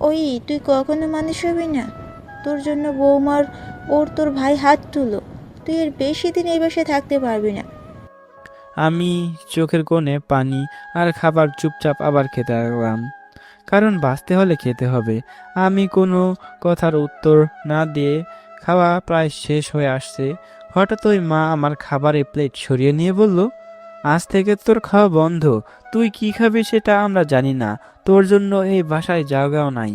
ওই তুই কখনো মানুষ হবি না? তোর জন্য বৌমার তোর ভাই হাত তুলো। তুই এর বেশি দিন এই বাসায় থাকতে পারবি না। আমি চোখের কোণে পানি আর খাবার চুপচাপ আবার খেতে লাগলাম, কারণ বাঁচতে হলে খেতে হবে। আমি কোনো কথার উত্তর না দিয়ে খাওয়া প্রায় শেষ হয়ে আসছে, হঠাৎ ওই মা আমার খাবারের প্লেট সরিয়ে নিয়ে বলল, আজ থেকে তোর খাওয়া বন্ধ। তুই কি খাবি সেটা আমরা জানি না। তোর জন্য এই বাসায় জায়গাও নাই।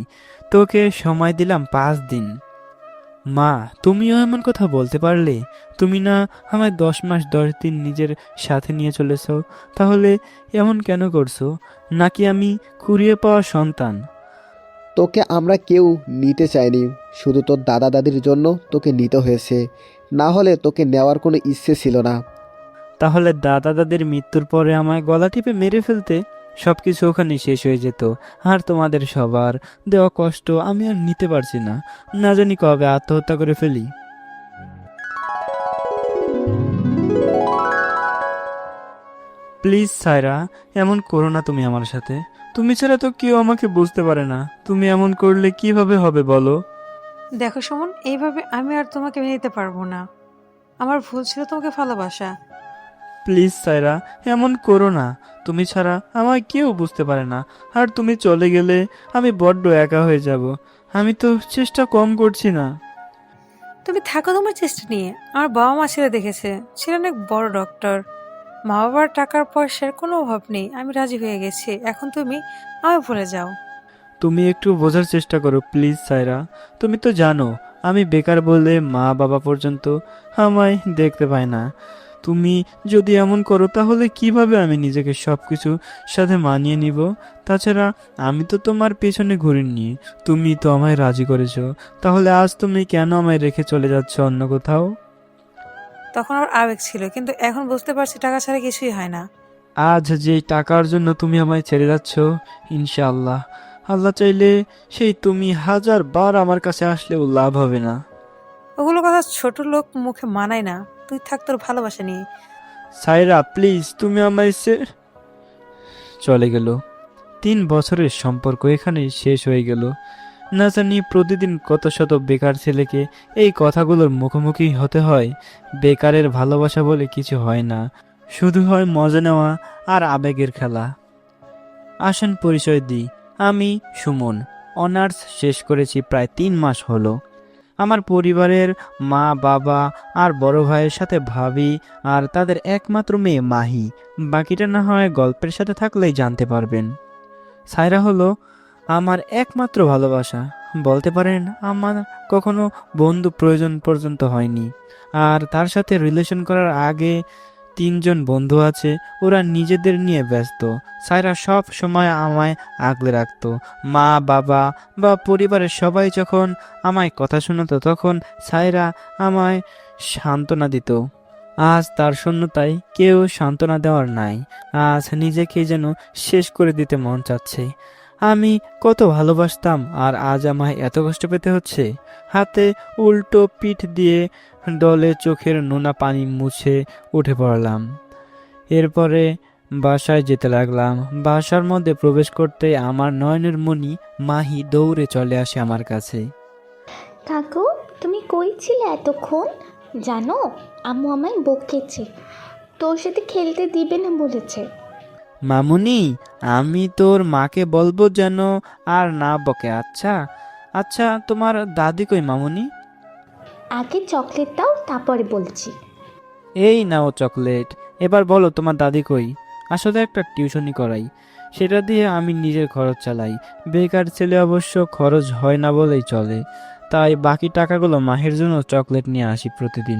তোকে সময় দিলাম 5 দিন। মা, তুমিও এমন কথা বলতে পারলে? তুমি না আমায় 10 মাস 10 দিন নিজের সাথে নিয়ে চলেছো? তাহলে এমন কেন করছো? নাকি আমি কুড়িয়ে পাওয়া সন্তান? তোকে আমরা কেউ নিতে চাইনি, শুধু তোর দাদা দাদির জন্য তোকে নিতে হয়েছে, না হলে তোকে নেওয়ার কোনো ইচ্ছে ছিল না। তাহলে দাদা দাদির মৃত্যুর পরে আমায় গলা টিপে মেরে ফেলতে, সবকিছু ওখানে শেষ হয়ে যেত। আর তোমাদের সবার দেওয়া কষ্ট আমি আর নিতে পারছি না। না জানি কবে আত্মহত্যা করে ফেলি। প্লিজ সায়রা, এমন করো না তুমি আমার সাথে। তুমি ছাড়া তো কেউ আমাকে বুঝতে পারে না। তুমি এমন করলে কিভাবে হবে বলো? দেখো সুমন, এইভাবে আমি আর তোমাকে মেনে নিতে পারবো না। আমার ভুল ছিল তোমাকে ভালোবাসা। প্লিজ সায়রা, এমন করো না। তুমি ছাড়া আমায় কেউ বুঝতে পারে না। আর তুমি চলে গেলে আমি বড্ড একা হয়ে যাব। আমি তো চেষ্টা কম করছি না। তুমি থাকো তোমার চেষ্টা নিয়ে। আমার বাবা মা ছেলে দেখেছে, ছিলেন অনেক বড় ডক্টর। মা বাবার টাকার পয়সার কোনো অভাব নেই, আমি রাজি হয়ে গেছি। এখন তুমি আমায় ভুলে যাও। তুমি একটু বোঝার চেষ্টা করো প্লিজ সায়রা। তুমি তো জানো আমি বেকার বলে মা বাবা পর্যন্ত আমায় দেখতে পায় না। তুমি যদি এমন করো তাহলে কিভাবে আমি নিজেকে সবকিছু সাথে মানিয়ে নিব? তাছাড়া আমি তো তোমার পেছনে ঘুরিনি, তুমি তো আমায় রাজি করেছো। তাহলে আজ তুমি কেন আমায় রেখে চলে যাচ্ছ অন্য কোথাও? তখন আমার আবেগ ছিল, কিন্তু এখন বুঝতে পারছি টাকা ছাড়া কিছুই হয় না। আজ যে টাকার জন্য তুমি আমায় ছেড়ে যাচ্ছ, ইনশাআল্লাহ আল্লাহ চাইলে সেই তুমি 1000 বার আমার কাছে আসলেও লাভ হবে না। ওগুলো কথা ছোট লোক মুখে মানায় না। তুই থাক তোর ভালোবাসা নিয়ে। সায়রা প্লিজ, তুমি আমায় চলে গেল। 3 বছরের সম্পর্ক এখানেই শেষ হয়ে গেল। না জানি প্রতিদিন কত শত বেকার ছেলেকে এই কথাগুলোর মুখোমুখি হতে হয়। বেকারের ভালোবাসা বলে কিছু হয় না, শুধু হয় মজা নেওয়া আর আবেগের খেলা। আসেন পরিচয় দিই, আমি সুমন। অনার্স শেষ করেছি প্রায় 3 মাস হলো। আমার পরিবারের মা বাবা আর বড় ভাইয়ের সাথে ভাবি আর তাদের একমাত্র মেয়ে মাহি। বাকিটা না হয় গল্পের সাথে থাকলেই জানতে পারবেন। সায়রা হলো আমার একমাত্র ভালোবাসা। বলতে পারেন আমার কখনো বন্ধু প্রয়োজন পর্যন্ত হয়নি। আর তার সাথে রিলেশন করার আগে 3জন বন্ধু আছে, ওরা নিজেদের নিয়ে ব্যস্ত। সায়রা সব সময় আমায় আগলে রাখতো। মা বাবা বা পরিবারের সবাই যখন আমায় কথা শোনাতো তখন সায়রা আমায় সান্ত্বনা দিত। আজ তার শূন্যতায় কেউ সান্ত্বনা দেওয়ার নাই। আজ নিজেকে যেন শেষ করে দিতে মন চাচ্ছে। আমি কত ভালোবাসতাম আর আজ আমায় এত কষ্ট পেতে হচ্ছে। হাতে উল্টো পিঠ দিয়ে ডলে চোখের নোনা পানি মুছে উঠে পড়লাম। এরপরে বাসায় যেতে লাগলাম। বাসার মধ্যে প্রবেশ করতে আমার নয়নের মণি মাহি দৌড়ে চলে আসে আমার কাছে। কাকু, তুমি কই ছিলে এতক্ষণ? জানো, আম্মু আমায় বকেছে, তোর সাথে খেলতে দিবে না বলেছে। মামুনি, আমি তোর মাকে বলবো যেন আর না বকে। আচ্ছা আচ্ছা, তোমার দাদি কই মামুনি? আগে চকলেট দাও, তারপরে বলছি। এই নাও চকলেট। এবার বলো তোমার দাদি কই? আসলে একটা টিউশনি করাই, সেটা দিয়ে আমি নিজের খরচ চালাই। বেকার ছেলে অবশ্য খরচ হয় না বলেই চলে, তাই বাকি টাকাগুলো মাহের জন্য চকলেট নিয়ে আসি প্রতিদিন।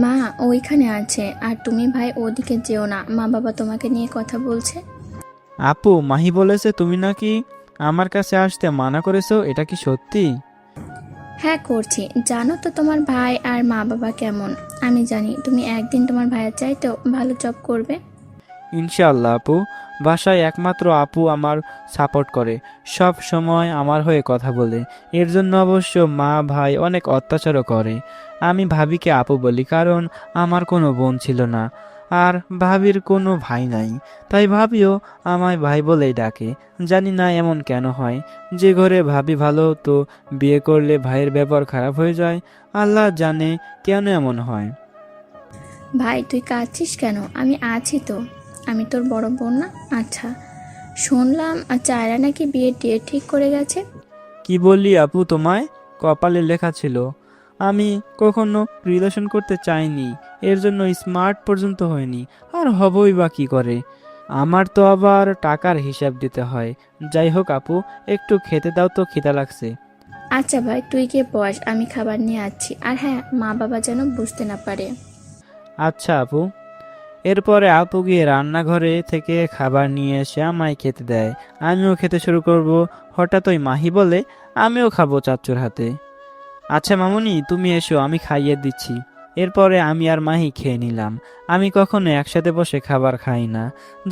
মা ওইখানে আছে, আর তুমি ভাই ওদিকে যেও না, মা বাবা তোমাকে নিয়ে কথা বলছে। আপু, মাহি বলেছে তুমি নাকি আমার কাছে আসতে মানা করেছো, এটা কি সত্যি? হ্যাঁ করছি। জানো তো তোমার ভাই আর মা বাবা কেমন। আমি জানি তুমি একদিন তোমার ভাইয়ের চাইতেও ভালো জব করবে। ইনশাআল্লাহ আপু। বাসায় একমাত্র আপু আমার সাপোর্ট করে, সব সময় আমার হয়ে কথা বলে। এর জন্য অবশ্য মা ভাই অনেক অত্যাচারও করে। আমি ভাবিকে আপু বলি কারণ আমার কোনো বোন ছিল না। আর ভাবির কোনো ভাই নাই, তাই ভাবিও আমায় ভাই বলেই ডাকে। জানি না এমন কেন হয়, যে ঘরে ভাবি ভালো তো বিয়ে করলে ভাইয়ের ব্যবহার খারাপ হয়ে যায়। আল্লাহ জানে কেন এমন হয়। ভাই তুই কাঁদছিস কেন? আমি আছি তো। আমি তোর বড় বোন না? আচ্ছা, শুনলাম চায়রা নাকি বিয়ের ডেট ঠিক করে গেছে। কি বললি আপু, তোমায়? কপালে লেখা ছিল। আমি কখনো রিলেশন করতে চাইনি, এর জন্য স্মার্ট পর্যন্ত হয়নি, আর হবই বা কি করে? আমার তো আবার টাকার হিসাব দিতে হয়। যাই হোক আপু, একটু খেতে দাও তো, খিদা লাগছে। আচ্ছা ভাই তুই গিয়ে বস, আমি খাবার নিয়ে আসছি। আর হ্যাঁ, মা বাবা যেন বুঝতে না পারে। আচ্ছা আপু। এরপরে আপু গিয়ে রান্নাঘরে থেকে খাবার নিয়ে এসে আমায় খেতে দেয়। আমিও খেতে শুরু করব। হঠাৎ ওই মাহি বলে, আমিও খাবো চাচ্চুর হাতে। আচ্ছা মামুনি, তুমি এসো, আমি খাইয়ে দিচ্ছি। এরপরে আমি আর মাহি খেয়ে নিলাম। আমি কখনো একসাথে বসে খাবার খাই না,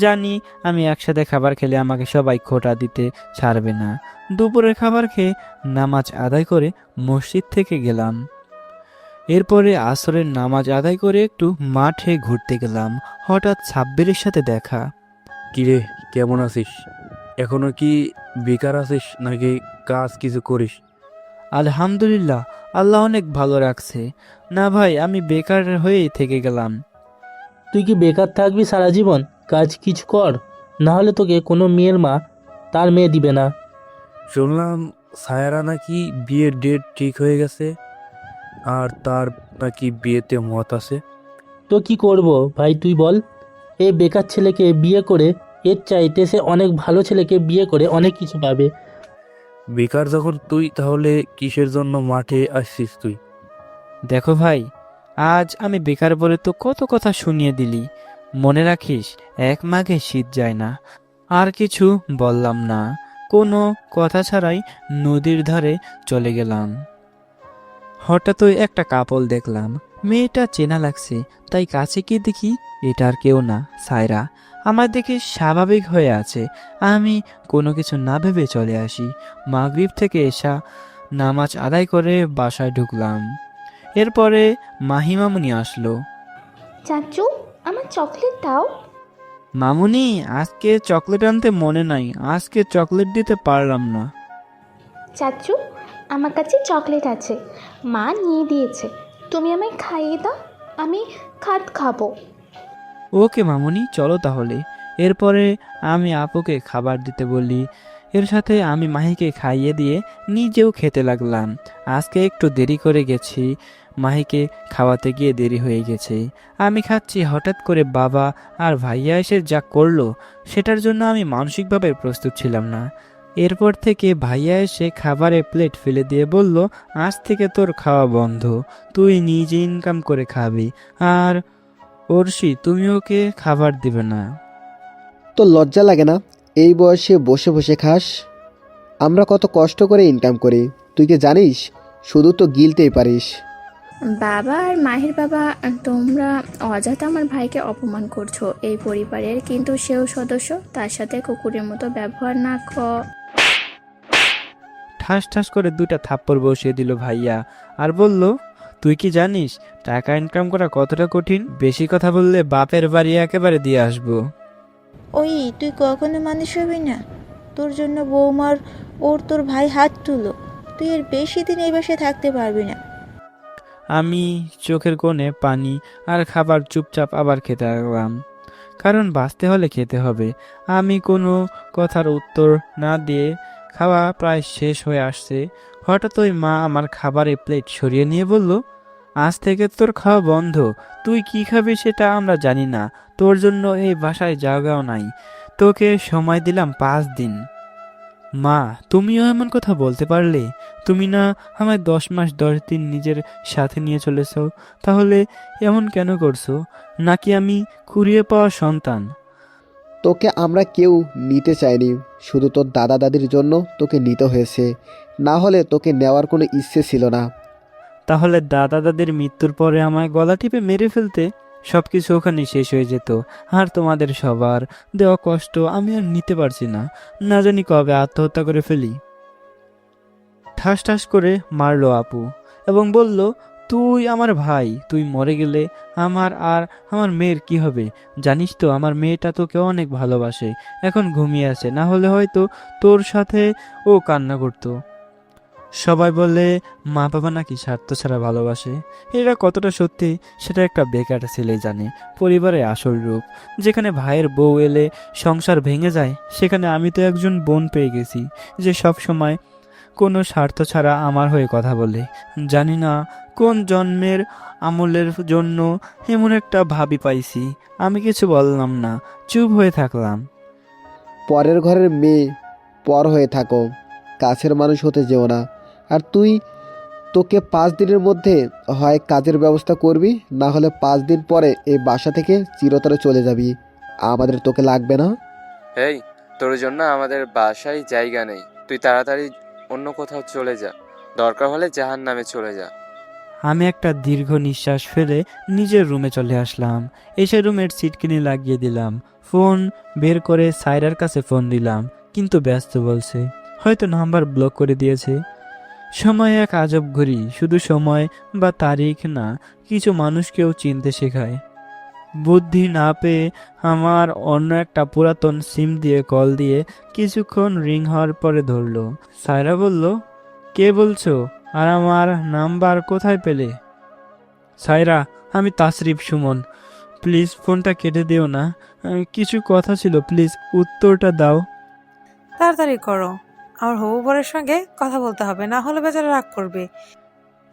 জানি আমি একসাথে খাবার খেলে আমাকে সবাই খোঁটা দিতে ছাড়বে না। দুপুরের খাবার খেয়ে নামাজ আদায় করে মসজিদ থেকে গেলাম। এরপরে আসরের নামাজ আদায় করে একটু মাঠে ঘুরতে গেলাম। হঠাৎ সাব্বিরের সাথে দেখা। কিরে, কেমন আছিস? এখনো কি বেকার আছিস নাকি কাজ কিছু করিস? আলহামদুলিল্লাহ, আল্লাহ অনেক ভালো রাখছে। না ভাই, আমি বেকার হয়েই থেকে গেলাম। তুই কি বেকার থাকবি সারা জীবন? কাজ কিছু কর, না হলে তোকে কোনো মেয়ের মা তার মেয়ে দিবে না। শুনলাম সায়রা নাকি বিয়ের ডেট ঠিক হয়ে গেছে, আর তার নাকি বিয়েতে মত আছে। তো কি করব ভাই তুই বল? এই বেকার ছেলেকে বিয়ে করে এর চাইতে সে অনেক ভালো ছেলেকে বিয়ে করে অনেক কিছু পাবে। বেকার যখন তুই, তাহলে কিসের জন্য মাঠে আসছিস তুই? দেখো ভাই, আজ আমি বেকার বলে তো কত কথা শুনিয়ে দিলি। মনে রাখিস, এক মাঘে শীত যায় না। আর কিছু বললাম না, কোনো কথা ছাড়াই নদীর ধারে চলে গেলাম। হঠাৎই একটা কাপল দেখলাম। মেয়েটা চেনা লাগছে, তাই কাছে গিয়ে দেখি এটা আর কেউ না, সায়রা। আমার দেখে স্বাভাবিক হয়ে আছে। আমি কোনো কিছু না ভেবে চলে আসি। মাগরিব থেকে এসা নামাজ আদায় করে বাসায় ঢুকলাম। এরপরে মাহি মামুনি আসলো। চাচু, আমার চকলেট দাও। মামুনি, আজকে চকলেট আনতে মনে নাই, আজকে চকলেট দিতে পারলাম না। চাচু, আমার কাছে চকলেট আছে, মা নিয়ে দিয়েছে, তুমি আমায় খাইয়ে দাও, আমি খাবো। ওকে মামুনি, চলো তাহলে। এরপরে আমি আপুকে খাবার দিতে বলি। এর সাথে আমি মাহিকে খাইয়ে দিয়ে নিজেও খেতে লাগলাম। আজকে একটু দেরি করে গেছি, মাহিকে খাওয়াতে গিয়ে দেরি হয়ে গেছে। আমি খাচ্ছি, হঠাৎ করে বাবা আর ভাইয়া এসে যা করলো, সেটার জন্য আমি মানসিকভাবে প্রস্তুত ছিলাম না। এরপর থেকে ভাইয়া এসে খাবারে প্লেট ফেলে দিয়ে বলল, আজ থেকে তোর খাওয়া বন্ধ, তুই নিজে ইনকাম করে খাবি। আর অর্ষি, তুমি ওকে খাবার দিবে না। তো লজ্জা লাগে না এই বয়সে বসে বসে খাস? আমরা কত কষ্ট করে ইনকাম করি, তুই কি জানিস? শুধু তো গিলতেই পারিস। বাবা আর মাহির বাবা, তোমরা অযথা আমার ভাইকে অপমান করছো। এই পরিবারের কিন্তু সেও সদস্য, তার সাথে কুকুরের মতো ব্যবহার না ঠাস ঠাস করে দুইটা থাপ্পড় বসিয়ে দিল ভাইয়া, আর বলল, তুই কি জানিস টাকা ইনকাম করা কতটা কঠিন? বেশি কথা বললে বাপের বাড়ি একেবারে দিয়ে আসবো। ওই, তুই কখনো মানুষ হবি না। তোর জন্য বৌমার তোর ভাই হাত তুলো, তুই এর বেশি দিন এই বাসায় থাকতে পারবি না। আমি চোখের কোণে পানি আর খাবার চুপচাপ আবার খেতে লাগলাম, কারণ বাঁচতে হলে খেতে হবে। আমি কোনো কথার উত্তর না দিয়ে খাওয়া প্রায় শেষ হয়ে আসছে। হঠাৎ ওই মা আমার খাবারের প্লেট সরিয়ে নিয়ে বলল, আজ থেকে তোর খাওয়া বন্ধ। তুই কি খাবি সেটা আমরা জানি না, তোর জন্য এই বাসায় জায়গাও নাই। তোকে সময় দিলাম 5 দিন। মা, তুমিও এমন কথা বলতে পারলে? তুমি না আমায় 10 মাস 10 দিন নিজের সাথে নিয়ে চলেছ, তাহলে এমন কেন করছো? নাকি আমি কুড়িয়ে পাওয়া সন্তান? তোকে আমরা কেউ নিতে চাইনি, শুধু তোর দাদা দাদির জন্য তোকে নিতে হয়েছে, না হলে তোকে নেওয়ার কোনো ইচ্ছে ছিল না। তাহলে দাদা দাদির মৃত্যুর পরে আমায় গলা টিপে মেরে ফেলতে, সবকিছু ওখানে শেষ হয়ে যেত। আর তোমাদের সবার দেওয়া কষ্ট আমি আর নিতে পারছি না, না জানি কবে আত্মহত্যা করে ফেলি। ঠাস ঠাস করে মারলো আপু এবং বলল, তুই আমার ভাই, তুই মরে গেলে আমার আর আমার মেয়ের কি হবে? জানিস তো আমার মেয়েটা তোকে অনেক ভালোবাসে, এখন ঘুমিয়ে আছে, না হলে হয়তো তোর সাথে ও কান্না করতো। সবাই বলে মা বাবা নাকি স্বার্থ ছাড়া ভালোবাসে। এটা কতটা সত্যি সেটা একটা বেকার ছেলে জানে। পরিবারের আসল রূপ, যেখানে ভাইয়ের বউ এলে সংসার ভেঙে যায়, সেখানে আমি তো একজন বোন পেয়ে গেছি যে সব সময় কোনো স্বার্থ ছাড়া আমার হয়ে কথা বলে। জানি না কোন জন্মের আমলের জন্য এমন একটা ভাবি পাইছি। আমি কিছু বললাম না, চুপ হয়ে থাকলাম। পরের ঘরের মেয়ে পর হয়ে থাকো, কাছের মানুষ হতে যেও না। আর তোকে 5 দিনের মধ্যে হয় কাজের ব্যবস্থা করবি, না হলে 5 দিন পরে এই বাসা থেকে চিরতরে চলে যাবি। আমাদের তোকে লাগবে না। এই, তোর জন্য আমাদের বাসায় জায়গা নেই, তুই তাড়াতাড়ি অন্য কোথাও চলে যা, দরকার হলে জাহান্নামে চলে যা। আমি একটা দীর্ঘ নিঃশ্বাস ফেলে নিজের রুমে চলে আসলাম। এসে রুমের সিটকিনি লাগিয়ে দিলাম। ফোন বের করে সায়রার কাছে ফোন দিলাম, কিন্তু ব্যস্ত বলছে, হয়তো নাম্বার ব্লক করে দিয়েছে। সময় এক আজব ঘড়ি, শুধু সময় বা তারিখ না, কিছু মানুষকেও চিনতে শেখায়। বুদ্ধি না পেয়ে আমার অন্য একটা পুরাতন সিম দিয়ে কল দিয়ে কিছুক্ষণ রিং হওয়ার পরে ধরলো। সায়রা বলল, কে বলছো আর আমার নাম্বার কোথায় পেলে? সায়রা, আমি তাসরিফ সুমন। প্লিজ ফোনটা কেটে দিও না, কিছু কথা ছিল, প্লিজ উত্তরটা দাও। তাড়াতাড়ি করো, আমার হবু বরের সঙ্গে কথা বলতে হবে, না হলে বেচারা রাগ করবে।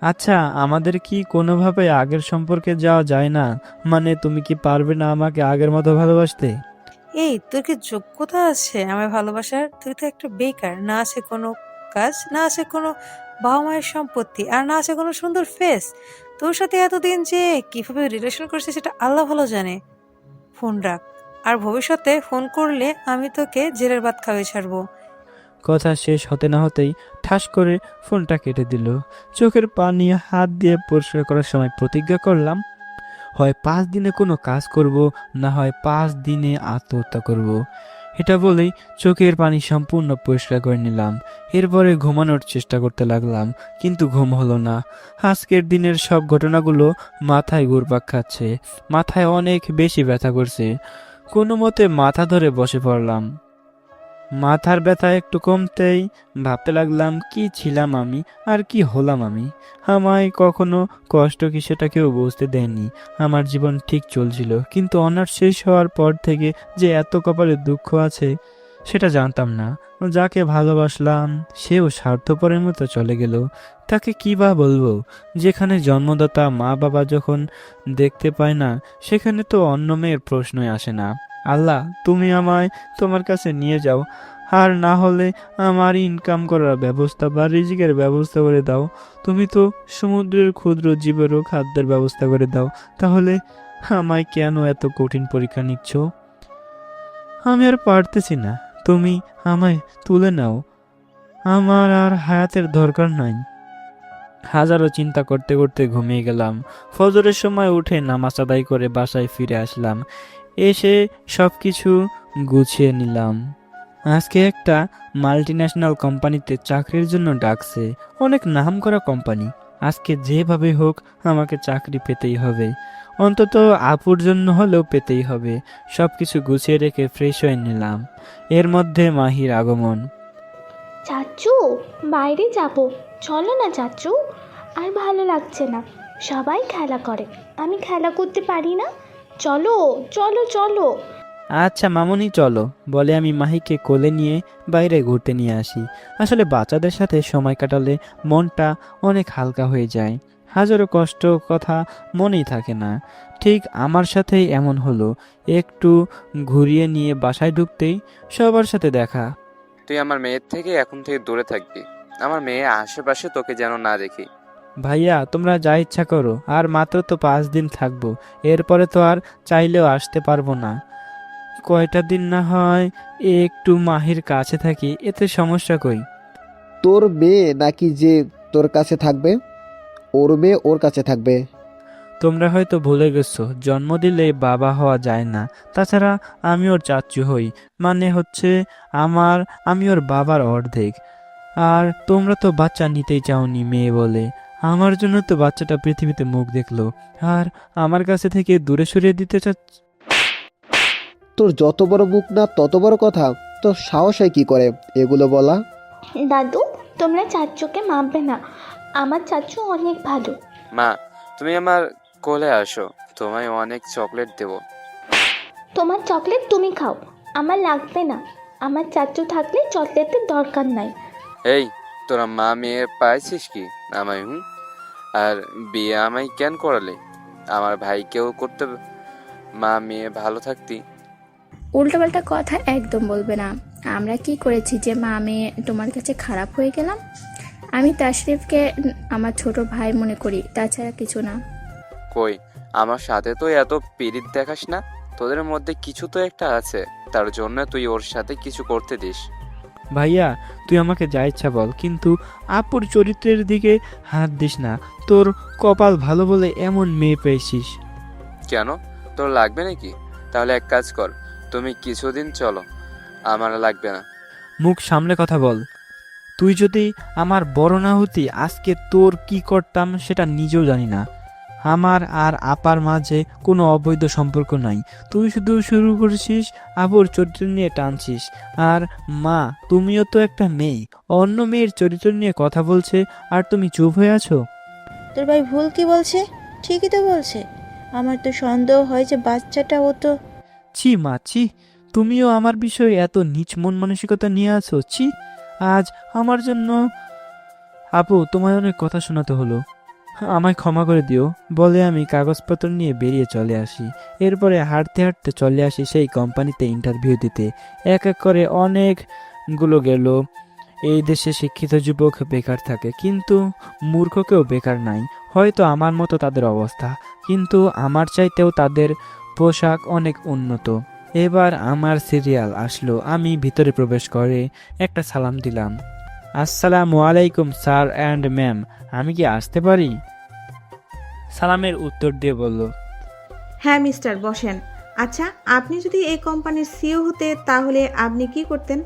আচ্ছা, আমাদের কি কোনোভাবে আগের সম্পর্কে যাওয়া যায় না? মানে তুমি কি পারবে না আমাকে আগের মতো ভালোবাসতে? এই, তোর কি যোগ্যতা আছে আমায় ভালোবাসার? তুই তো একটা বেকার, না আছে কোনো কাজ, না আছে কোনো বাবা মায়ের সম্পত্তি, আর না আছে কোনো সুন্দর ফেস। তোর সাথে এতদিন যে কিভাবে রিলেশন করছে সেটা আল্লাহ ভালো জানে। ফোন রাখ, আর ভবিষ্যতে ফোন করলে আমি তোকে জেলের ভাত খাওয়াই ছাড়বো। কথা শেষ হতে না হতেই ঠাস করে ফোনটা কেটে দিল। চোখের পানি হাত দিয়ে পরিষ্কার করার সময় প্রতিজ্ঞা করলাম, হয় 5 দিনে কোনো কাজ করব, না হয় 5 দিনে আত্মহত্যা করব। এটা বলেই চোখের পানি সম্পূর্ণ পরিষ্কার করে নিলাম। এরপরে ঘুমানোর চেষ্টা করতে লাগলাম, কিন্তু ঘুম হলো না। আজকের দিনের সব ঘটনাগুলো মাথায় ঘুরপাক খাচ্ছে, মাথায় অনেক বেশি ব্যথা করছে। কোনো মতে মাথা ধরে বসে পড়লাম। মাথার ব্যথা একটু কমতেই ভাবতে লাগলাম, কি ছিলাম আমি আর কি হলাম আমি। আমায় কখনো কষ্ট কি সেটা কেউ বুঝতে দেয়নি। আমার জীবন ঠিক চলছিল, কিন্তু অনার্স শেষ হওয়ার পর থেকে যে এত কপালে দুঃখ আছে সেটা জানতাম না। যাকে ভালোবাসলাম সেও স্বার্থপরের মতো চলে গেল। তাকে কি বা বলবো? যেখানে জন্মদাতা মা বাবা যখন দেখতে পায় না, সেখানে তো অন্য মেয়ের প্রশ্নই আসে না। আল্লাহ, তুমি আমায় তোমার কাছে নিয়ে যাও, আর না হলে আমার ইনকাম করার ব্যবস্থা বা রিজিকের ব্যবস্থা করে দাও। তুমি তো সমুদ্রের ক্ষুদ্র জীবেরও খাদ্যের ব্যবস্থা করে দাও। তাহলে আমায় কেন এত কঠিন পরীক্ষা নিচ্ছ? আমি আর পারতেছি না, তুমি আমায় তুলে নাও, আমার আর হায়াতের দরকার নাই। হাজারো চিন্তা করতে করতে ঘুমিয়ে গেলাম। ফজরের সময় উঠে নামাজ আদায় করে বাসায় ফিরে আসলাম। এসে সব কিছু গুছিয়ে নিলাম। আজকে একটা মাল্টিন্যাশনাল কোম্পানিতে চাকরির জন্য ডাকছে, অনেক নামকরা কোম্পানি। আজকে যেভাবে হোক আমাকে চাকরি পেতেই হবে, অন্তত আপুর জন্য হলেও পেতেই হবে। সব কিছু গুছিয়ে রেখে ফ্রেশ হয়ে নিলাম। এর মধ্যে মাহির আগমন। চাচু, বাইরে যাব, চলো না চাচু। আর ভালো লাগছে না, সবাই খেলা করে, আমি খেলা করতে পারি না। চলো চলো চলো। আচ্ছা মামুনি চলো, বলে আমি মাহিকে কোলে নিয়ে বাইরে ঘুরতে নিয়ে আসি। আসলে বাচ্চাদের সাথে সময় কাটালে মনটা অনেক হালকা হয়ে যায়, হাজারো কষ্ট কথা মনেই থাকে না। ঠিক আমার সাথেই এমন হলো। একটু ঘুরিয়ে নিয়ে বাসায় ঢুকতেই সবার সাথে দেখা। তুই আমার মেয়ের থেকে এখন থেকে দূরে থাকবি, আমার মেয়ে আশেপাশে তোকে যেন না দেখি। ভাইয়া, তোমরা যা ইচ্ছা করো, আর মাত্র তো 5 দিন থাকবো, এরপরে তো আর চাইলেও আসতে পারবো না। কয়টা দিন না হয় একটু মাহির কাছে থাকি, এতে সমস্যা কই? তোর মেয়ে নাকি যে তোর কাছে থাকবে? ওর মেয়ে ওর কাছে থাকবে। তোমরা হয়তো ভুলে গেছো, জন্ম দিলে বাবা হওয়া যায় না। তাছাড়া আমি ওর চাচ্চু হই, মানে হচ্ছে আমি ওর বাবার অর্ধেক। আর তোমরা তো বাচ্চা নিতেই চাওনি মেয়ে বলে। আমার জন্য তো বাচ্চাটা পৃথিবীতে মুখ দেখলো, আর আমার কাছে থেকে দূরে সরিয়ে দিতে চাচ্ছে। তোর যত বড় মুখ না তত বড় কথা, তোর সাহস হয় কি করে এগুলো বলা? দাদু, তোমরা চাচুকে মাপবে না, আমার চাচু অনেক ভালো। মা, তুমি আমার কোলে আসো, তোমায় অনেক চকলেট দেবো। তোমার চকলেট তুমি খাও, আমার লাগবে না। আমার চাচু থাকলে চকলেটের দরকার নাই। এই, তোরা মা মেয়ে পাইছিস কি আমায়? আর বিয়ে আমায় কেন করালে? আমার ভাইকেও করতে, মা মেয়ে ভালো থাকতি। উল্টোপাল্টা কথা একদম বলবে না। আমরা কি করেছি যে মা মেয়ে তোমার কাছে খারাপ হয়ে গেলাম? আমি তাশরিফকে আমার ছোট ভাই মনে করি, তাছাড়া কিছু না। কই, আমার সাথে তো এত পিরিত দেখাস না। তোদের মধ্যে কিছু তো একটা আছে, তার জন্য তুই ওর সাথে কিছু করতে দিস। ভাইয়া, তুই আমাকে যা ইচ্ছা বল, কিন্তু আপুর চরিত্রের দিকে হাত দিস না। তোর কপাল ভালো বলে এমন মেয়ে পেয়েছিস। কেন, তোর লাগবে নাকি? তাহলে এক কাজ কর, তুমি কিছুদিন চলো, আমার লাগবে না। মুখ সামলে কথা বল। তুই যদি আমার বড় না হতি, আজকে তোর কি করতাম সেটা নিজেও জানি না। আমার আর আপার মাঝে কোনো অবৈধ সম্পর্ক নাই। তুই শুধু শুরু করেছিস, আপুর চরিত্র নিয়ে টানছিস। আর মা, তুমিও তো একটা মেয়ে, অন্য মেয়ের চরিত্র নিয়ে কথা বলছে আর তুমি চুপ হয়ে আছো। তোর ভাই ভুল কি বলছে? ঠিকই তো বলছে। আমার তো সন্দেহ হয় যে বাচ্চাটা ও তো। ছি মা, ছি, তুমিও আমার বিষয়ে এত নীচ মন মানসিকতা নিয়ে আছো। ছি, আজ আমার জন্য আপু তোমায় অনেক কথা শোনাতে হলো, আমায় ক্ষমা করে দিও বলে আমি কাগজপত্র নিয়ে বেরিয়ে চলে আসি। এরপরে হাঁটতে হাঁটতে চলে আসি সেই কোম্পানিতে ইন্টারভিউ দিতে। এক এক করে অনেকগুলো গেল। এই দেশে শিক্ষিত যুবক বেকার থাকে, কিন্তু মূর্খ কেউ বেকার নাই। হয়তো আমার মতো তাদের অবস্থা, কিন্তু আমার চাইতেও তাদের পোশাক অনেক উন্নত। এবার আমার সিরিয়াল আসলো। আমি ভিতরে প্রবেশ করে একটা সালাম দিলাম। আসসালামু আলাইকুম স্যার অ্যান্ড ম্যাম, আমি কি আসতে পারি? সালামের উত্তর দিয়ে বলল, হ্যাঁ মিস্টার, বসেন। আচ্ছা, আপনি যদি এই কোম্পানির সিইও হতে তাহলে আপনি কি করতেন?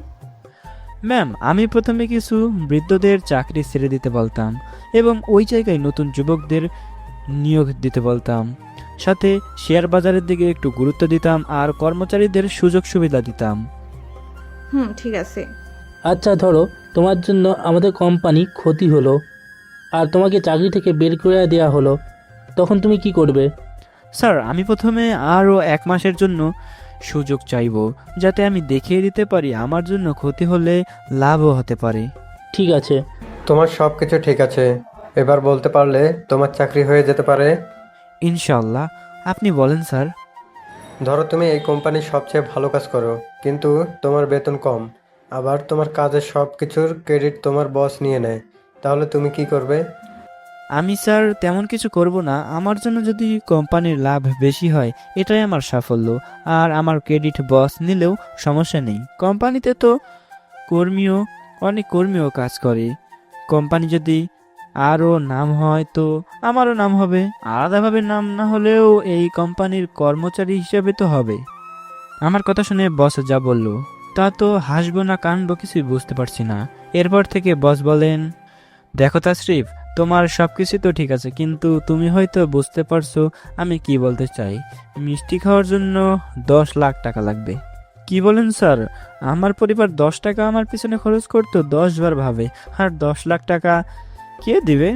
ম্যাম, আমি প্রথমে কিছু বৃদ্ধদের চাকরি ছেড়ে দিতে বলতাম এবং ওই জায়গায় নতুন যুবকদের নিয়োগ দিতে বলতাম। সাথে শেয়ার বাজারের দিকে একটু গুরুত্ব দিতাম আর কর্মচারীদের সুযোগ সুবিধা দিতাম। ঠিক আছে। আচ্ছা ধরো তোমার জন্য আমাদের কোম্পানি ক্ষতি হলো আর তোমাকে চাকরি থেকে বের করে দেওয়া হলো, তখন তুমি কি করবে? স্যার, আমি প্রথমে আরও 1 মাসের জন্য সুযোগ চাইব, যাতে আমি দেখিয়ে দিতে পারি আমার জন্য ক্ষতি হলে লাভও হতে পারে। ঠিক আছে। তোমার সব কিছু ঠিক আছে, এবার বলতে পারলে তোমার চাকরি হয়ে যেতে পারে। ইনশাল্লাহ। আপনি বলেন স্যার। ধরো তুমি এই কোম্পানির সবচেয়ে ভালো কাজ করো, কিন্তু তোমার বেতন কম, আবার তোমার কাজের সব কিছুর ক্রেডিট তোমার বস নিয়ে নেয়, তাহলে তুমি কি করবে? আমি স্যার তেমন কিছু করব না। আমার জন্য যদি কোম্পানির লাভ বেশি হয়, এটাই আমার সাফল্য। আর আমার ক্রেডিট বস নিলেও সমস্যা নেই। কোম্পানিতে তো অনেক কর্মীও কাজ করে। কোম্পানি যদি আরও নাম হয় তো আমারও নাম হবে। আলাদাভাবে নাম না হলেও এই কোম্পানির কর্মচারী হিসেবে তো হবে। আমার কথা শুনে বস যা বলল তা তো হাসবো না কানবো কিছুই বুঝতে পারছি না। এরপর থেকে বস বলেন, দেখো তাশরিফ, তোমার সব কিছু তো ঠিক আছে, কিন্তু তুমি হয়তো বুঝতে পারছো আমি কি বলতে চাই। মিষ্টি খাওয়ার জন্য 10 লাখ টাকা লাগবে। কি বলেন স্যার? আমার পরিবার 10 টাকা আমার পিছনে খরচ করতো 10 বার ভাবে, আর 10 লাখ টাকা কে দিবে?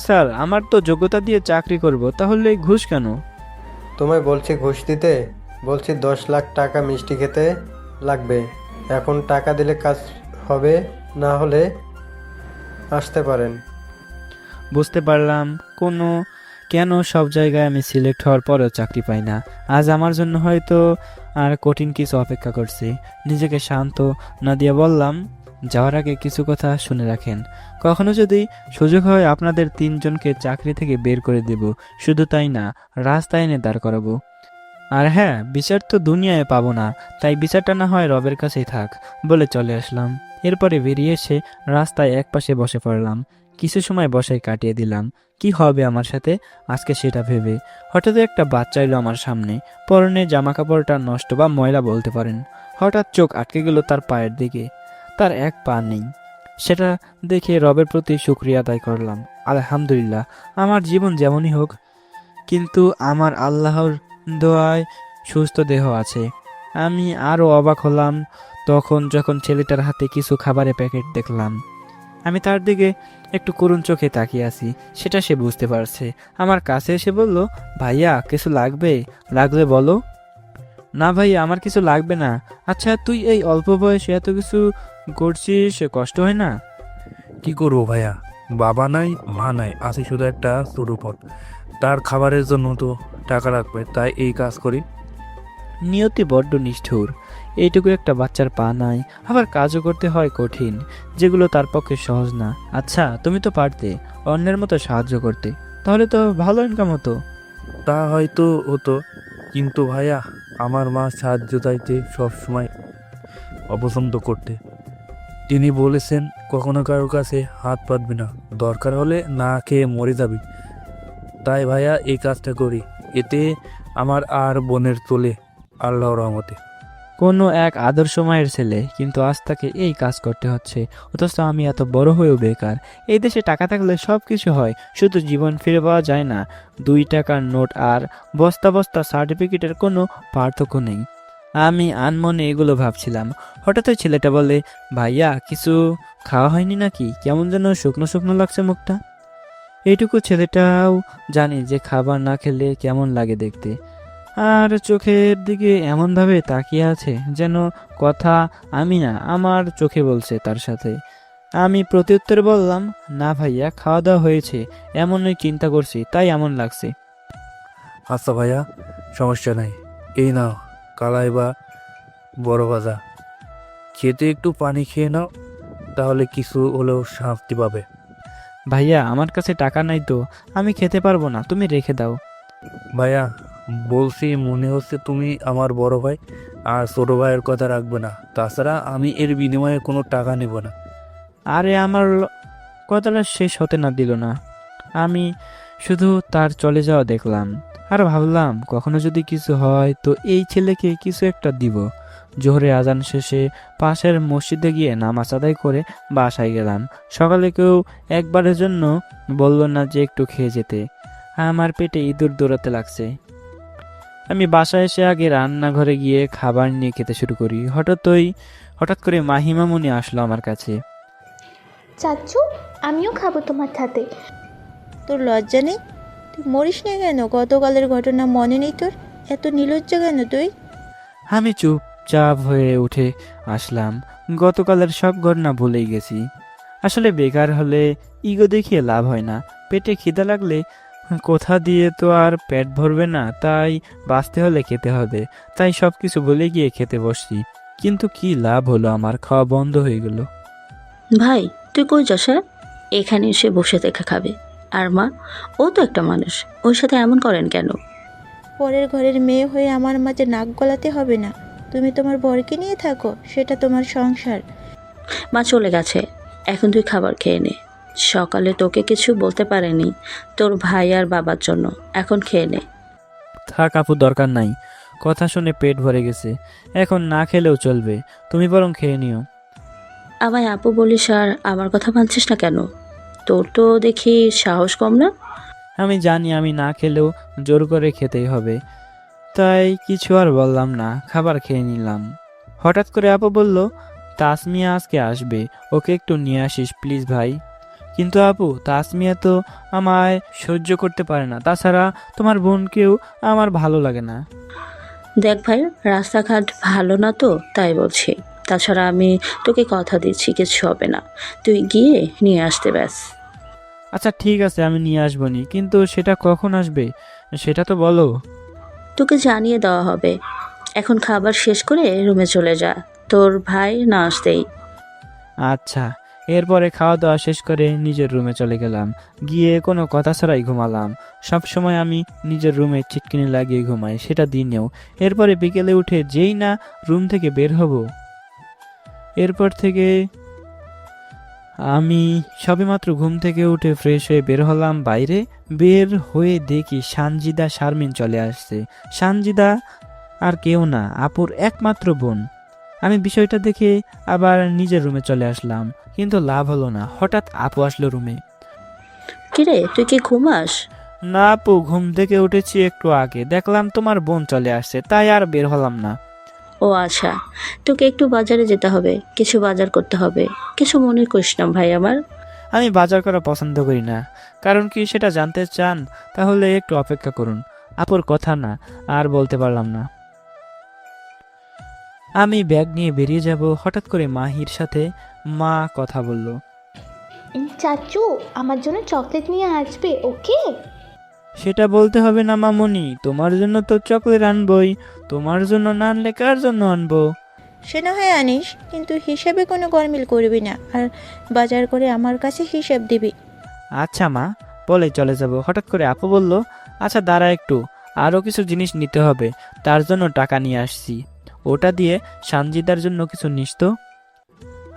স্যার, আমার তো যোগ্যতা দিয়ে চাকরি করব, তাহলে ঘুষ কেন? তোমায় বলছি ঘুষ দিতে, বলছি 10 লাখ টাকা মিষ্টি খেতে লাগবে। এখন টাকা দিলে কাজ হবে, না হলে আসতে পারেন। বুঝতে পারলাম কেন সব জায়গায় আমি সিলেক্ট হওয়ার পরেও চাকরি পাই না। আজ আমার জন্য হয়তো আর কঠিন কিছু অপেক্ষা করছে। নিজেকে শান্ত না দিয়ে বললাম, যাওয়ার আগে কিছু কথা শুনে রাখেন। কখনো যদি সুযোগ হয় আপনাদের 3 জনকে চাকরি থেকে বের করে দেব। শুধু তাই না, রাস্তায় এনে দাঁড় করাবো। আর হ্যাঁ, বিচার তো দুনিয়ায় পাবো না, তাই বিচারটা না হয় রবের কাছেই থাক বলে চলে আসলাম। এরপরে বেরিয়ে এসে রাস্তায় একপাশে বসে পড়লাম। কিছু সময় বসায় কাটিয়ে দিলাম। কি হবে আমার সাথে আজকে সেটা ভেবে হঠাৎ একটা বাচ্চা এলো আমার সামনে। পরনে জামা কাপড়টা নষ্ট বা ময়লা বলতে পারেন। হঠাৎ চোখ আটকে গেল তার পায়ের দিকে। তার এক পা নেই, সেটা দেখে রবের প্রতি শুকরিয়া আদায় করলাম। আলহামদুলিল্লাহ, আমার জীবন যেমনই হোক, কিন্তু আমার আল্লাহর দোয়ায় সুস্থ দেহ আছে। আমি আরও অবাক হলাম তখন যখন ছেলেটার হাতে কিছু খাবারের প্যাকেট দেখলাম। আমি তার দিকে একটু করুণ চোখে তাকিয়ে আছি, সেটা সে বুঝতে পারছে। আমার কাছে এসে বলল, ভাইয়া কিছু লাগবে? লাগলে বলো। না ভাইয়া, আমার কিছু লাগবে না। আচ্ছা, তুই এই অল্প বয়সে এত কিছু করছিস, কষ্ট হয় না? কি করবো ভাইয়া, বাবা নাই মা নাই, আছে শুধু একটা ছোট পথ। তার খাবারের জন্য তো টাকা লাগবে, তাই এই কাজ করি। নিয়তি বড্ড নিষ্ঠুর। এইটুকু একটা বাচ্চার পা নাই, আবার কাজও করতে হয় কঠিন, যেগুলো তার পক্ষে সহজ না। আচ্ছা, তুমি তো পারতে অন্যের মতো সাহায্য করতে, তাহলে তো ভালো ইনকাম হতো। তা হয়তো হতো, কিন্তু ভাইয়া আমার মা সাহায্য চাইতে সবসময় অপছন্দ করতে। তিনি বলেছেন কখনো কারোর কাছে হাত পাতবি না, দরকার হলে না খেয়ে মরে যাবি। তাই ভাইয়া এই কাজটা করি, এতে আমার আর বোনের তোলে আল্লাহর রহমতে। কোনো এক আদর্শ মায়ের ছেলে, কিন্তু আজ তাকে এই কাজ করতে হচ্ছে। অথচ আমি এত বড় হয়েও বেকার। এই দেশে টাকা থাকলে সব কিছু হয়, শুধু জীবন ফিরে পাওয়া যায় না। 2 টাকার নোট আর বস্তা বস্তা সার্টিফিকেটের কোনো পার্থক্য নেই। আমি আনমনে এগুলো ভাবছিলাম। হঠাৎ ওই ছেলেটা বলে, ভাইয়া কিছু খাওয়া হয়নি নাকি? কেমন যেন শুকনো শুকনো লাগছে মুখটা। এইটুকু ছেলেটাও জানি যে খাবার না খেলে কেমন লাগে দেখতে, আর চোখের দিকে এমনভাবে তাকিয়ে আছে যেন কথা আমি না, আমার চোখে বলছে তার সাথে। আমি প্রত্যুত্তরে বললাম, না ভাইয়া, খাওয়া দাওয়া হয়েছে, এমনই চিন্তা করছি তাই এমন লাগছে। আচ্ছা ভাইয়া, সমস্যা নাই, এই নাও কালাই বা বড় ভাজা, খেতে একটু পানি খেয়ে নাও, তাহলে কিছু হলেও শান্তি পাবে। ভাইয়া আমার কাছে টাকা নাই তো, আমি খেতে পারবো না, তুমি রেখে দাও। ভাইয়া বলছি, মনে হচ্ছে তুমি আমার বড় ভাই, আর ছোট ভাইয়ের কথা রাখবে না। তাছাড়া আমি এর বিনিময়ে কোনো টাকা নেব না। আরে আমার কথাটা শেষ হতে না দিল না। আমি শুধু তার চলে যাওয়া দেখলাম, আর ভাবলাম কখনো যদি কিছু হয় তো এই ছেলেকে কিছু একটা দিব। জোহরে আজান শেষে পাশের মসজিদে গিয়ে নামাজ আদায় করে বাসায় গেলাম। সকালে কেউ একবারের জন্য বলল না যে একটু খেয়ে যেতে। আমার পেটে ইঁদুর দৌড়াতে লাগছে। আমি বাসায় এসে আগে রান্নাঘরে গিয়ে খাবার নিয়ে খেতে শুরু করি। হঠাৎ করে মাহিমামুনি আসলো আমার কাছে। চাচু, আমিও খাবো তোমার সাথে। তোর লজ্জা নেই? তুই মরিস না কেন? গতকালের ঘটনা মনে নেই তোর? এত নির্লজ্জ কেন তুই? আমি চুপচাপ হয়ে উঠে আসলাম। গতকালের সব ঘটনা ভুলেই গেছি। আসলে বেকার হলে ইগো দেখিয়ে লাভ হয় না। পেটে খিদা লাগলে কোথা দিয়ে তো আর পেট ভরবে না, তাই বাঁচতে হলে খেতে হবে। তাই সব কিছু ভুলে গিয়ে খেতে বসছি, কিন্তু কি লাভ হলো, আমার খাওয়া বন্ধ হয়ে গেল। ভাই তুই কই যাস? এখানে এসে বসে দেখে খাবে। আর মা, ও তো একটা মানুষ, ওর সাথে এমন করেন কেন? পরের ঘরের মেয়ে হয়ে আমার মাঝে নাক গলাতে হবে না। তুমি তোমার বরকে নিয়ে থাকো, সেটা তোমার সংসার। মা চলে গেছে, এখন তুই খাবার খেয়ে নে। সকালে তোকে কিছু বলতে পারেনি তোর ভাই আর বাবার জন্য, এখন খেয়ে নে। থাক আপু, দরকার নাই। কথা শুনে পেট ভরে গেছে, এখন না খেলেও চলবে। তুমি বরং খেয়ে নিও। আমায় আপু বলিস আর আমার কথা মানছিস না কেন? তোর তো দেখি সাহস কম না। আমি জানি আমি না খেলেও জোর করে খেতেই হবে, তাই কিছু আর বললাম না, খাবার খেয়ে নিলাম। হঠাৎ করে আপু বলল, তাসমিয়া আজকে আসবে, ওকে একটু নিয়ে আসিস প্লিজ ভাই। কিন্তু আপু, তাসমিয়া তো আমায় সহ্য করতে পারে না, তাছাড়া তোমার বোনকেও আমার ভালো লাগে না। দেখ ভাই, রাস্তাঘাট ভালো না তো তাই বলছি। তাছাড়া আমি তোকে কথা দিচ্ছি কিছু হবে না, তুই গিয়ে নিয়ে আসতে ব্যাস। আচ্ছা ঠিক আছে, আমি নিয়ে আসবনি, কিন্তু সেটা কখন আসবে সেটা তো বলো। তোকে জানিয়ে দেওয়া হবে। এখন খাবার শেষ করে রুমে চলে যা, তোর ভাই না আসতেই। আচ্ছা। এরপরে খাওয়া দাওয়া শেষ করে নিজের রুমে চলে গেলাম। গিয়ে কোনো কথা ছাড়াই ঘুমালাম। সব সময় আমি নিজের রুমে চিটকিনি লাগিয়ে ঘুমাই, সেটা দিনেও। এরপরে বিকেলে উঠে যেই না রুম থেকে বের হব, এরপর থেকে আমি সবেমাত্র ঘুম থেকে উঠে ফ্রেশ হয়ে বের হলাম বাইরে। বের হয়ে দেখি সানজিদা শারমিন চলে আসছে। সানজিদা আর কেউ না, আপুর একমাত্র বোন। আমি বিষয়টা দেখে আবার নিজের রুমে চলে আসলাম, কিন্তু লাভ হলো না। হঠাৎ আপু আসলো রুমে। কিরে তুই কি ঘুমাস? না আপু, ঘুম থেকে উঠেছি একটু আগে, দেখলাম তোমার বোন চলে আসছে, তাই আর বের হলাম না। ও আচ্ছা, তোকে একটু বাজারে যেতে হবে, কিছু বাজার করতে হবে। কিছু মনে করিস না ভাই আমার। আমি বাজার করা পছন্দ করি না, কারণ কি সেটা জানতে চান? তাহলে একটু অপেক্ষা করুন। আপুর কথা না আর বলতে পারলাম না। আমি ব্যাগ নিয়ে বেরিয়ে যাব, হঠাৎ করে মাহির সাথে মা কথা বলল। চাচু আমার জন্য চকলেট নিয়ে আসবে, ওকে? সেটা বলতে হবে না মামনি, তোমার জন্য তো চকলেট আনবই, তোমার জন্য না আনলে কার জন্য আনবো? সে না হয় আনিস, কিন্তু হিসাবে কোনো গরমিল করবি না, আর বাজার করে আমার কাছে হিসাব দিবি। আচ্ছা মা, বলে চলে যাব। হঠাৎ করে আপু বলল, আচ্ছা দাঁড়া একটু, আরও কিছু জিনিস নিতে হবে, তার জন্য টাকা নিয়ে আসছি, ওটা দিয়ে সানজিদার জন্য কিছু নিস তো।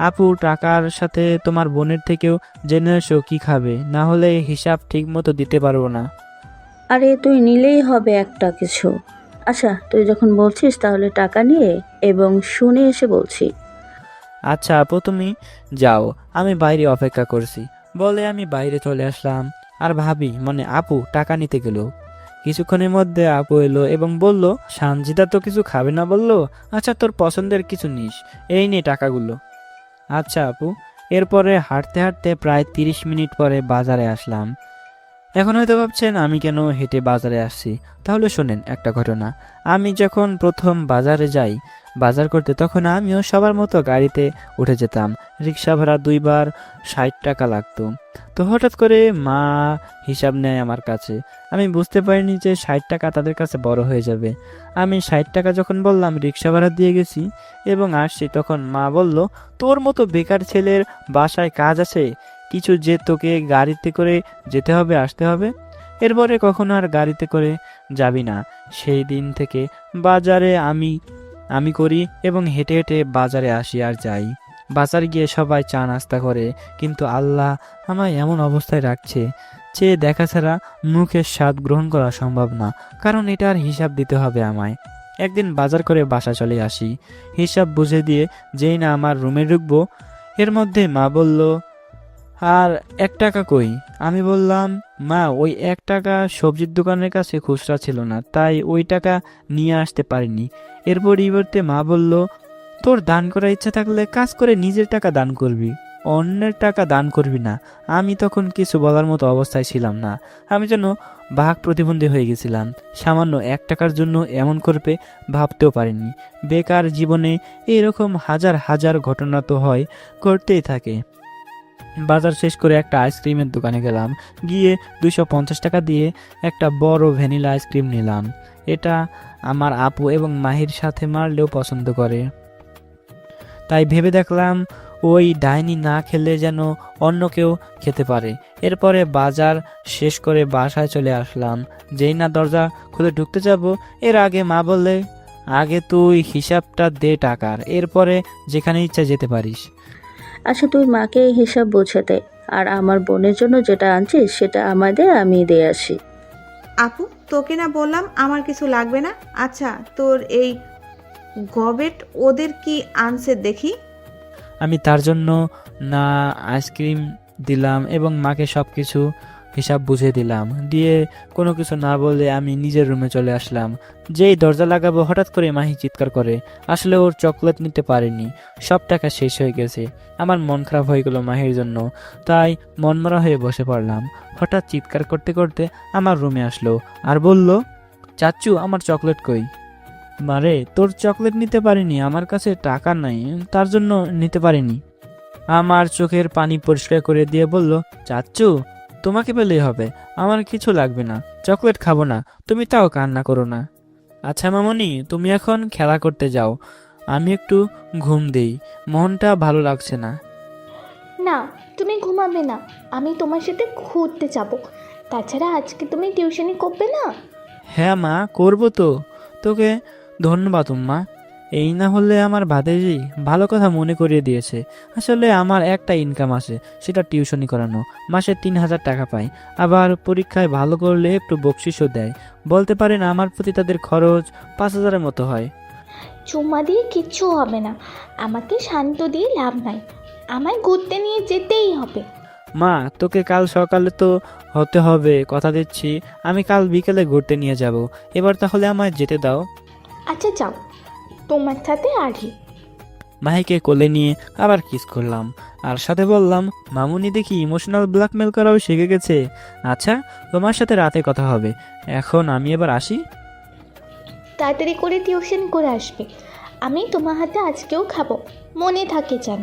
আপু, টাকার সাথে তোমার বোনের থেকেও জেনে এসো কি খাবে, না হলে হিসাব ঠিক মতো দিতে পারবো না। আরে তুই নিলেই হবে একটা কিছু। আচ্ছা তুই যখন বলছিস তাহলে টাকা নিয়ে এবং শুনে এসে বলছি। আচ্ছা আপু, তুমি যাও, আমি বাইরে অপেক্ষা করছি, বলে আমি বাইরে চলে আসলাম। আর ভাবি মানে আপু টাকা নিতে গেল। কিছুক্ষণের মধ্যে আপু এলো এবং বলল, সানজিদা তো কিছু খাবে না বললো, আচ্ছা তোর পছন্দের কিছু নিস, এই নে টাকাগুলো। আচ্ছা আপু। এরপরে হাঁটতে হাঁটতে প্রায় 30 মিনিট পরে বাজারে আসলাম। এখন হয়তো ভাবছেন আমি কেন হেঁটে বাজারে আসছি, তাহলে শোনেন একটা ঘটনা। আমি যখন প্রথম বাজারে যাই বাজার করতে, তখন আমিও সবার মতো গাড়িতে উঠে যেতাম। রিক্সা ভাড়া 2 বার 60 টাকা লাগতো। তো হঠাৎ করে মা হিসাব নেয় আমার কাছে। আমি বুঝতে পারিনি যে 60 টাকা তাদের কাছে বড় হয়ে যাবে। আমি 60 টাকা যখন বললাম রিক্সা ভাড়া দিয়ে গেছি এবং আসছি, তখন মা বলল, তোর মতো বেকার ছেলের বাসায় কাজ আছে কিছু যে তোকে গাড়িতে করে যেতে হবে আসতে হবে? এরপরে কখনো আর গাড়িতে করে যাবি না। সেই দিন থেকে বাজারে আমি করি এবং হেঁটে হেঁটে বাজারে আসি আর যাই। বাজার গিয়ে সবাই চা নাস্তা করে, কিন্তু আল্লাহ আমায় এমন অবস্থায় রাখছে, চেয়ে দেখা ছাড়া মুখের স্বাদ গ্রহণ করা সম্ভব না, কারণ এটার হিসাব দিতে হবে আমায়। একদিন বাজার করে বাসা চলে আসি, হিসাব বুঝে দিয়ে যেই না আমার রুমে ঢুকবো, এর মধ্যে মা বলল, আর 1 টাকা কই? আমি বললাম, মা ওই 1 টাকা সবজির দোকানের কাছে খুচরা ছিল না, তাই ওই টাকা নিয়ে আসতে পারিনি। এর পরিবর্তে মা বলল, তোর দান করার ইচ্ছা থাকলে কাজ করে নিজের টাকা দান করবি, অন্যের টাকা দান করবি না। আমি তখন কিছু বলার মতো অবস্থায় ছিলাম না। আমি যেন বাক প্রতিবন্ধী হয়ে গেছিলাম। সামান্য 1 টাকার জন্য এমন করবে ভাবতেও পারিনি। বেকার জীবনে এরকম হাজার হাজার ঘটনা তো হয়, করতেই থাকে। বাজার শেষ করে একটা আইসক্রিমের দোকানে গেলাম, গিয়ে 250 টাকা দিয়ে একটা বড় ভ্যানিলা আইসক্রিম নিলাম। এটা আমার আপু এবং মাহির সাথে মারলেও পছন্দ করে, তাই ভেবে দেখলাম ওই ডাইনি না খেলে যেন অন্য কেউ খেতে পারে। এরপরে বাজার শেষ করে বাসায় চলে আসলাম। যেই না দরজা খুলে ঢুকতে যাব, এর আগে মা বললে, আগে তুই হিসাবটা দে টাকার, এরপরে যেখানে ইচ্ছা যেতে পারিস। আচ্ছা তুই মাকে হিসাব বুঝে দে, আর আমার বোনের জন্য যেটা আনছিস সেটা আমাদের আমি দিয়ে আসি। আপু, তোকে না বললাম আমার কিছু লাগবে না? আচ্ছা তোর এই গবেট ওদের কি আনছে দেখি। আমি তার জন্য না আইসক্রিম দিলাম এবং মাকে সব কিছু হিসাব বুঝিয়ে দিলাম। দিয়ে কোনো কিছু না বলে আমি নিজের রুমে চলে আসলাম। যেই দরজা লাগাবো, হঠাৎ করে মাহি চিৎকার করে। আসলে ওর চকলেট নিতে পারেনি, সব টাকা শেষ হয়ে গেছে। আমার মন খারাপ হয়ে গেল মাহির জন্য, তাই মনমরা হয়ে বসে পড়লাম। হঠাৎ চিৎকার করতে করতে আমার রুমে আসলো আর বলল, চাচ্চু আমার চকলেট কই? মারে, তোর চকলেট নিতে পারিনি, আমার কাছে টাকা নাই, তার জন্য নিতে পারিনি। আমার চোখের পানি পরিষ্কার করে দিয়ে বলল, চাচ্চু তোমাকে পেলেই হবে, আমার কিছু লাগবে না, চকলেট খাবো না, তুমি তাও কান্না করো না। আচ্ছা মামনি, তুমি এখন খেলা করতে যাও, আমি একটু ঘুম দেই, মনটা ভালো লাগছে না। না, তুমি ঘুমাবে না, আমি তোমার সাথে ঘুরতে যাব। তাছাড়া আজকে তুমি টিউশনি করবে না? হ্যাঁ মা, করবো তো। তোকে ধন্যবাদ মা, এই না হলে আমার ভাতিজি ভালো কথা মনে করিয়ে দিয়েছে। আসলে আমার একটা ইনকাম আছে, সেটা টিউশনি করানো। মাসে 3000 টাকা পাই, আবার পরীক্ষায় ভালো করলে একটু বকশিসও দেয়। বলতে পারেন আমার প্রতি তাদের খরচ 5000-এর মতো হয়। চুম্মা দিয়ে কিচ্ছু হবে না, আমাকে শান্ত দিয়ে লাভ নাই, আমায় ঘুরতে নিয়ে যেতেই হবে। মা, তোকে কাল সকালে তো হতে হবে, কথা দিচ্ছি। আমি কাল বিকেলে ঘুরতে নিয়ে যাব। এবার তাহলে আমায় যেতে দাও। আচ্ছা যাও, তোমার সাথে আড়ি। মাহিকে কোলে নিয়ে আবার কিস করলাম, আর সাথে বললাম, মামুনি দেখি ইমোশনাল ব্ল্যাকমেল করাও শিখে গেছে। আচ্ছা, তোমার সাথে রাতে কথা হবে, এখন আমি এবার আসি। তাড়াতাড়ি করে টিউশন করে আসবে, আমি তোমার হাতে আজকেও খাবো, মনে থাকে যেন।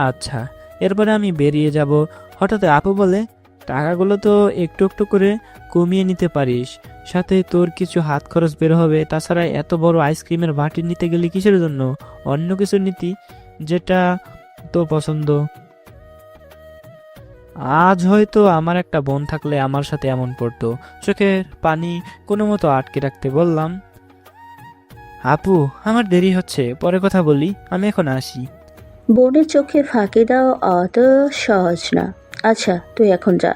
আচ্ছা। এরপরে আমি বেরিয়ে যাব। হঠাৎ আপু বলে, টাকাগুলো তো একটু একটু করে কমিয়ে নিতে পারিস, সাথে তোর কিছু হাত খরচ বের হবে। তাছাড়া এত বড় আইসক্রিমের বাটি নিতে গেলে কিসের জন্য? অন্য কিছু নীতি, যেটা তোর পছন্দ। আজ হয়তো আমার একটা বোন থাকলে আমার সাথে এমন পড়তো। চোখের পানি কোনো মতো আটকে রাখতে বললাম, আপু আমার দেরি হচ্ছে, পরে কথা বলি, আমি এখন আসি। বোনের চোখে ফাঁকি দেওয়া অত সহজ না। আচ্ছা, তুই এখন যা।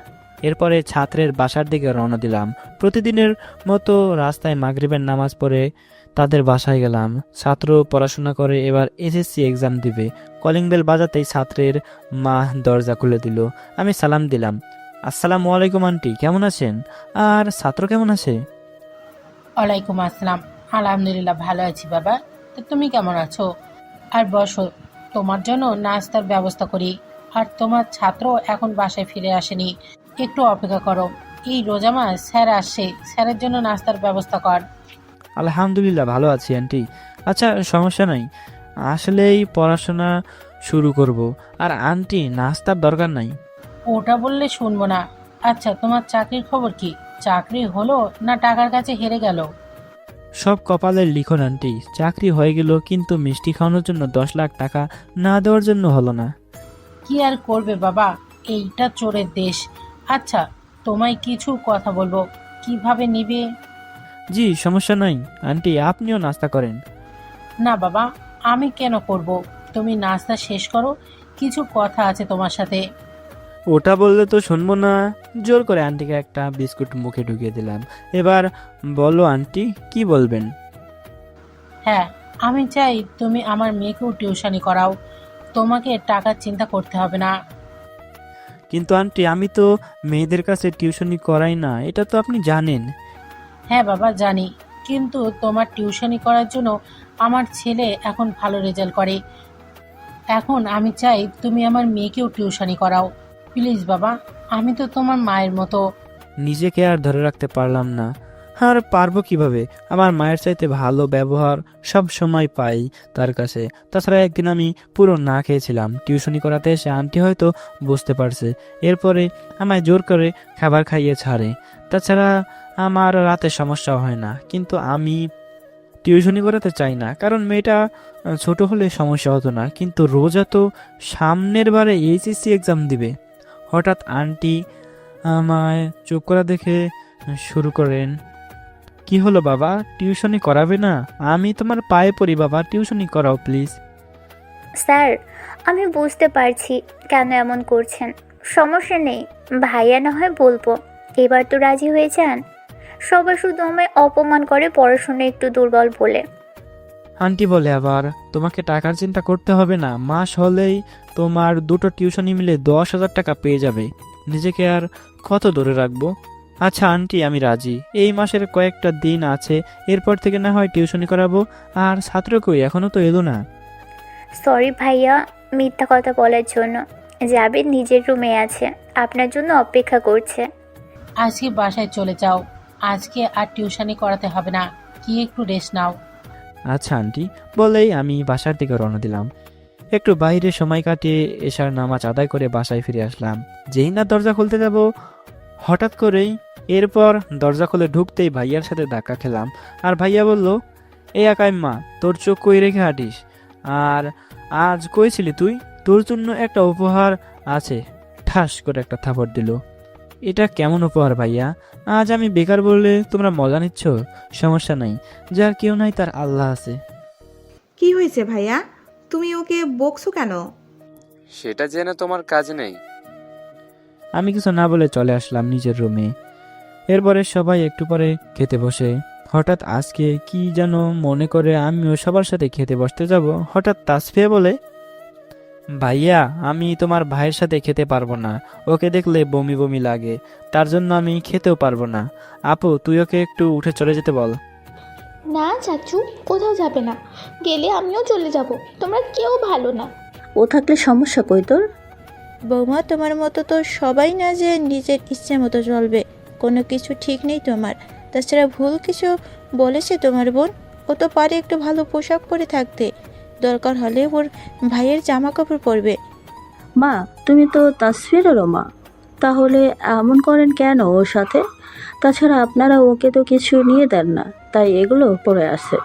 এরপরে ছাত্রের বাসার দিকে রওনা দিলাম। প্রতিদিনের মতো রাস্তায় মাগরিবের নামাজ পড়ে তাদের বাসায় গেলাম। ছাত্র পড়াশোনা করে এবার এসএসসি এক্সাম দিবে। কলিং বেল বাজাতেই ছাত্রের মা দরজা খুলে দিল। আমি সালাম দিলাম, আসসালামু আলাইকুম আন্টি, কেমন আছেন? আর ছাত্র কেমন আছে? ওয়ালাইকুম আসসালাম, আলহামদুলিল্লাহ ভালো আছি বাবা। তো তুমি কেমন আছো? আর বসো, তোমার জন্য নাস্তার ব্যবস্থা করি। আর তোমার ছাত্র এখন বাসায় ফিরে আসেনি, একটু অপেক্ষা করো। এই রোজা মাস স্যার আসছে, স্যারের জন্য নাস্তার ব্যবস্থা কর। আলহামদুলিল্লাহ ভালো আছি আন্টি। আচ্ছা, সমস্যা নাই, আসলেই পড়াশোনা শুরু করব। আর আন্টি, নাস্তার দরকার নাই। ওটা বললে শুনবো না। আচ্ছা, তোমার চাকরির খবর কি? চাকরি হলো না টাকার কাছে হেরে গেল? সব কপালের লিখন আন্টি, চাকরি হয়ে গেল, কিন্তু মিষ্টি খাওয়ানোর জন্য 10 লাখ টাকা না দেওয়ার জন্য হলো না। কি আর করবে বাবা, এইটা চোরের দেশ। আচ্ছা, তোমায় কিছু কথা বলবো, কিভাবে নিবে? জি, সমস্যা নাই আন্টি, আপনিও নাস্তা করেন। না বাবা, আমি কেন করব? তুমি নাস্তা শেষ করো, কিছু কথা আছে তোমার সাথে। ওটা বললে তো শুনবো না। জোর করে আন্টিকে একটা বিস্কুট মুখে ঢুকিয়ে দিলাম। এবার বলো আন্টি, কি বলবেন? হ্যাঁ, আমি চাই তুমি আমার মেয়েকেও টিউশনি করাও, তোমাকে টাকার চিন্তা করতে হবে না। কিন্তু আন্টি, আমি তো মেয়েদের কাছে টিউশনি করাই না, এটা তো আপনি জানেন। হ্যাঁ বাবা জানি, কিন্তু তোমার টিউশনি করার জন্য আমার ছেলে এখন ভালো রেজাল্ট করে। এখন আমি চাই তুমি আমার মেয়েকেও টিউশনি করাও, প্লিজ বাবা। আমি তো তোমার মায়ের মতো। নিজেকে আর ধরে রাখতে পারলাম না। আর পারবো কিভাবে? আমার মায়ের চাইতে ভালো ব্যবহার সব সময় পাই তার কাছে। তাছাড়া একদিন আমি পুরো না খেয়েছিলাম, টিউশনি করাতে এসে আন্টি হয়তো বুঝতে পারছে। এরপরে আমায় জোর করে খাবার খাইয়ে ছাড়ে। তাছাড়া আমার রাতে সমস্যা হয় না, কিন্তু আমি টিউশনি করাতে চাই না, কারণ মেয়েটা ছোট হলে সমস্যা হতো না। কিন্তু রোজা তো সামনের বারে এইচএসসি এক্সাম দিবে। হঠাৎ আন্টি আমায় চুপ করা দেখে শুরু করেন, কি হলো বাবা, টিউশনি করাবে না? আমি তোমার পায়ে পড়ি বাবা, টিউশনি করাও প্লিজ। স্যার, আমি বুঝতে পারছি কেন এমন করছেন, সমস্যা নেই, ভাইয়া না হয় বলবো। এবার তো রাজি হয়ে যান। সবাই শুধু আমায় অপমান করে পড়াশোনা একটু দুর্বল বলে। আন্টি বলে আবার, তোমাকে টাকার চিন্তা করতে হবে না, মাস হলেই তোমার দুটো টিউশনি মিলে 10,000 টাকা পেয়ে যাবে। নিজেকে আর কত দূরে রাখবো? আচ্ছা আন্টি, আমি রাজি। এই মাসের কয়েকটা দিন আছে, এরপর থেকে না হয় টিউশনি করাবো। আর ছাত্র কই, এখনো তো এলো না। সরি ভাইয়া, মিথ্যা কথা বলার জন্য। যাবে নিজের রুমে আছে, আপনার জন্য অপেক্ষা করছে। আজকে বাসায় চলে যাও, আজকে আর টিউশনি করাতে হবে না, কি একটু রেস্ট নাও। আচ্ছা আন্টি বলেই আমি বাসার দিকে রওনা দিলাম। একটু বাইরে সময় কাটিয়ে এশার নামাজ আদায় করে বাসায় ফিরে আসলাম। যেই না দরজা খুলতে যাব, হঠাৎ করেই এরপর দরজা খুলে ঢুকতেই ভাইয়ার সাথে ধাক্কা খেলাম। আর ভাইয়া বলল, এই আকাইম্মা, তোর চোখ কই রেখে হাঁটিস? আর আজ কইছিলি তুই, তোর জন্য একটা উপহার আছে। ঠাস করে একটা থাপড় দিল। এটা কেমন উপহার ভাইয়া? আজ আমি বেকার বললে তোমরা মজা নিচ্ছ? সমস্যা নাই, যার কেউ নাই তার আল্লাহ আছে। কি হয়েছে ভাইয়া, তুমি ওকে বকছো কেন? সেটা জেনে তোমার কাজ নেই। আমি কিছু না বলে চলে আসলাম নিজের রুমে। এরপরে সবাই একটু পরে খেতে বসে। হঠাৎ আজকে কি যেন মনে করে আমিও সবার সাথে খেতে বসতে যাব। হঠাৎ তাসফিয়া বলে, ভাইয়া আমি তোমার ভাইয়ের সাথে খেতে পারবো না, ওকে দেখলে বমি বমি লাগে, তার জন্য আমি খেতেও পারবো না। আপু তুই ওকে একটু উঠে চলে যেতে বল। না চাচু, কোথাও যাবে না, গেলে আমিও চলে যাব, তোমরা কেউ ভালো না। ও থাকলে সমস্যা কই তোর? বৌমা, তোমার মতো তো সবাই না যে নিজের ইচ্ছে মতো চলবে, কোনো কিছু ঠিক নেই তোমার। তাছাড়া ভুল কিছু বলেছে তোমার বোন? ও তো পারে একটু ভালো পোশাক পরে থাকতে, দরকার হলে ওর ভাইয়ের জামা কাপড় পরবে। মা তুমি তো তাসফিরেরও মা, তাহলে এমন করেন কেন ওর সাথে? তাছাড়া আপনারা ওকে তো কিছু নিয়ে দেন না, তাই এগুলো পড়ে আছে।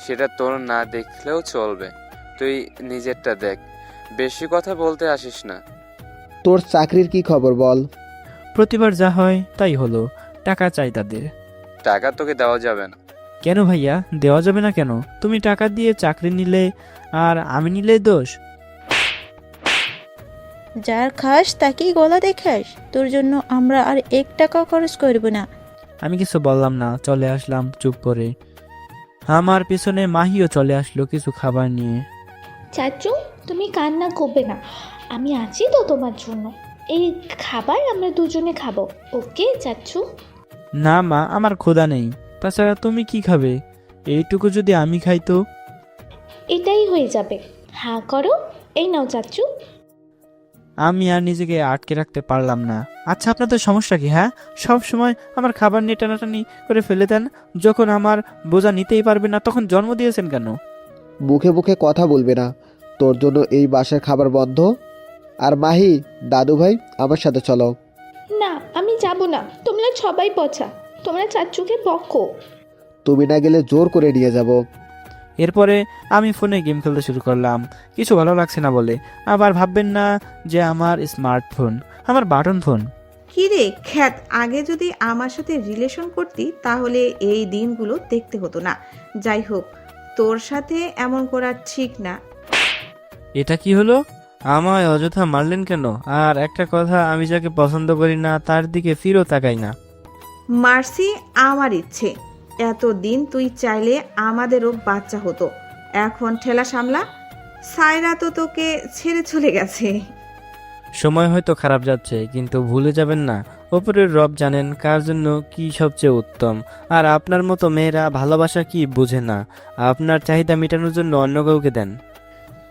সেটা তোর না দেখলেও চলবে, তুই নিজেরটা দেখ, বেশি কথা বলতে আসিস না। তোর চাকরির কি খবর বল? প্রতিবার যা হয় তাই হলো, টাকা চাই তাদের। টাকা তোকে দেওয়া যাবে না। কেন ভাইয়া, দেওয়া যাবে না কেন? তুমি টাকা দিয়ে চাকরি নিলে আর আমি নিলে দোষ? যার খাস তাকেই গলা দেখাস, তোর জন্য আমরা আর 1 টাকাও খরচ করব না। আমি কিছু বললাম না, চলে আসলাম চুপ করে। আমার পিছনে মাহিও চলে আসলো কিছু খাবার নিয়ে। চাচু তুমি কান্না করবে না, আমি আছি তো তোমার জন্য। এই খাবার আমরা দুজনে খাবো, ওকে চাচু? না মা, আমার ক্ষুধা নেই। তাছাড়া তুমি কি খাবে? এইটুকু যদি আমি খাই তো? এটাই হয়ে যাবে, হ্যাঁ করো, এই নাও চাচু। আমি আর নিজেকে আটকে রাখতে পারলাম না। আচ্ছা আপনাদের সমস্যা কি? হ্যাঁ, সব সময় আমার খাবার নিয়ে টানাটানি করে ফেলে দেন। যখন আমার বোঝা নিতেই পারবে না তখন জন্ম দিয়েছেন কেন? মুখে মুখে কথা বলবে না, তোর জন্য এই বাসার খাবার বন্ধ। আর মাহি, দাদু ভাই আমার সাথে চলো। না আমি যাব না, তোমরা সবাই পচা, তোমরা চাচুকে বকো। তুমি না গেলে জোর করে নিয়ে যাব। এরপরে আমি ফোনে গেম খেলতে শুরু করলাম, কিছু ভালো লাগছে না বলে। আবার ভাববেন না যে আমার স্মার্টফোন, আমার বাটন ফোন। কি রে খ্যাত, আগে যদি আমার সাথে রিলেশন করতি তাহলে এই দিনগুলো দেখতে হতো না। যাই হোক, তোর সাথে এমন করা ঠিক না। এটা কি হলো? আমায় অযথা মারলেন কেন? আর একটা কথা, আমি যাকে পছন্দ করি না তার দিকে ফিরেও তাকাই না। মার্সি, আমার ইচ্ছে, এতদিন তুই চাইলে আমাদেরও বাচ্চা হতো। এখন ঠেলা সামলা, সায়রা তো তোকে ছেড়ে চলে গেছে। সময় হয়তো খারাপ যাচ্ছে, কিন্তু ভুলে যাবেন না ওপরের রব জানেন কার জন্য কি সবচেয়ে উত্তম। আর আপনার মতো মেয়েরা ভালোবাসা কি বোঝে না, আপনার চাহিদা মেটানোর জন্য অন্য কাউকে দেন।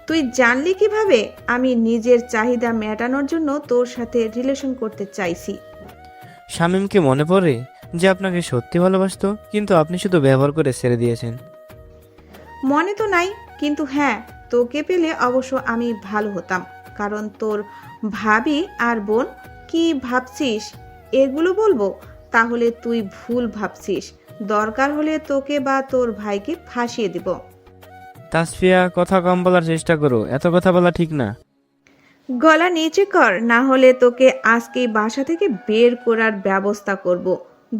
তুই জানলি কিভাবে আমি নিজের চাহিদা মেটানোর জন্য তোর সাথে রিলেশন করতে চাইছি? শামীমকে মনে পড়ে যে আপনাকে সত্যি ভালোবাসতো, কিন্তু আপনি শুধু ব্যবহার করে ছেড়ে দিয়েছেন। মনে তো নাই, কিন্তু হ্যাঁ, তোকে পেলে অবশ্য আমি ভালো হতাম। কারণ তোর ভাবি আর বোন কি ভাবছিস এগুলো বলবো? তাহলে তুই ভুল ভাবছিস, দরকার হলে তোকে বা তোর ভাইকে ফাঁসিয়ে দিব। তাসফিয়া, কথা কম বলার চেষ্টা করো, এত কথা বলা ঠিক না। গলা নিচে কর, না হলে তোকে আজকেই বাসা থেকে বের করার ব্যবস্থা করব।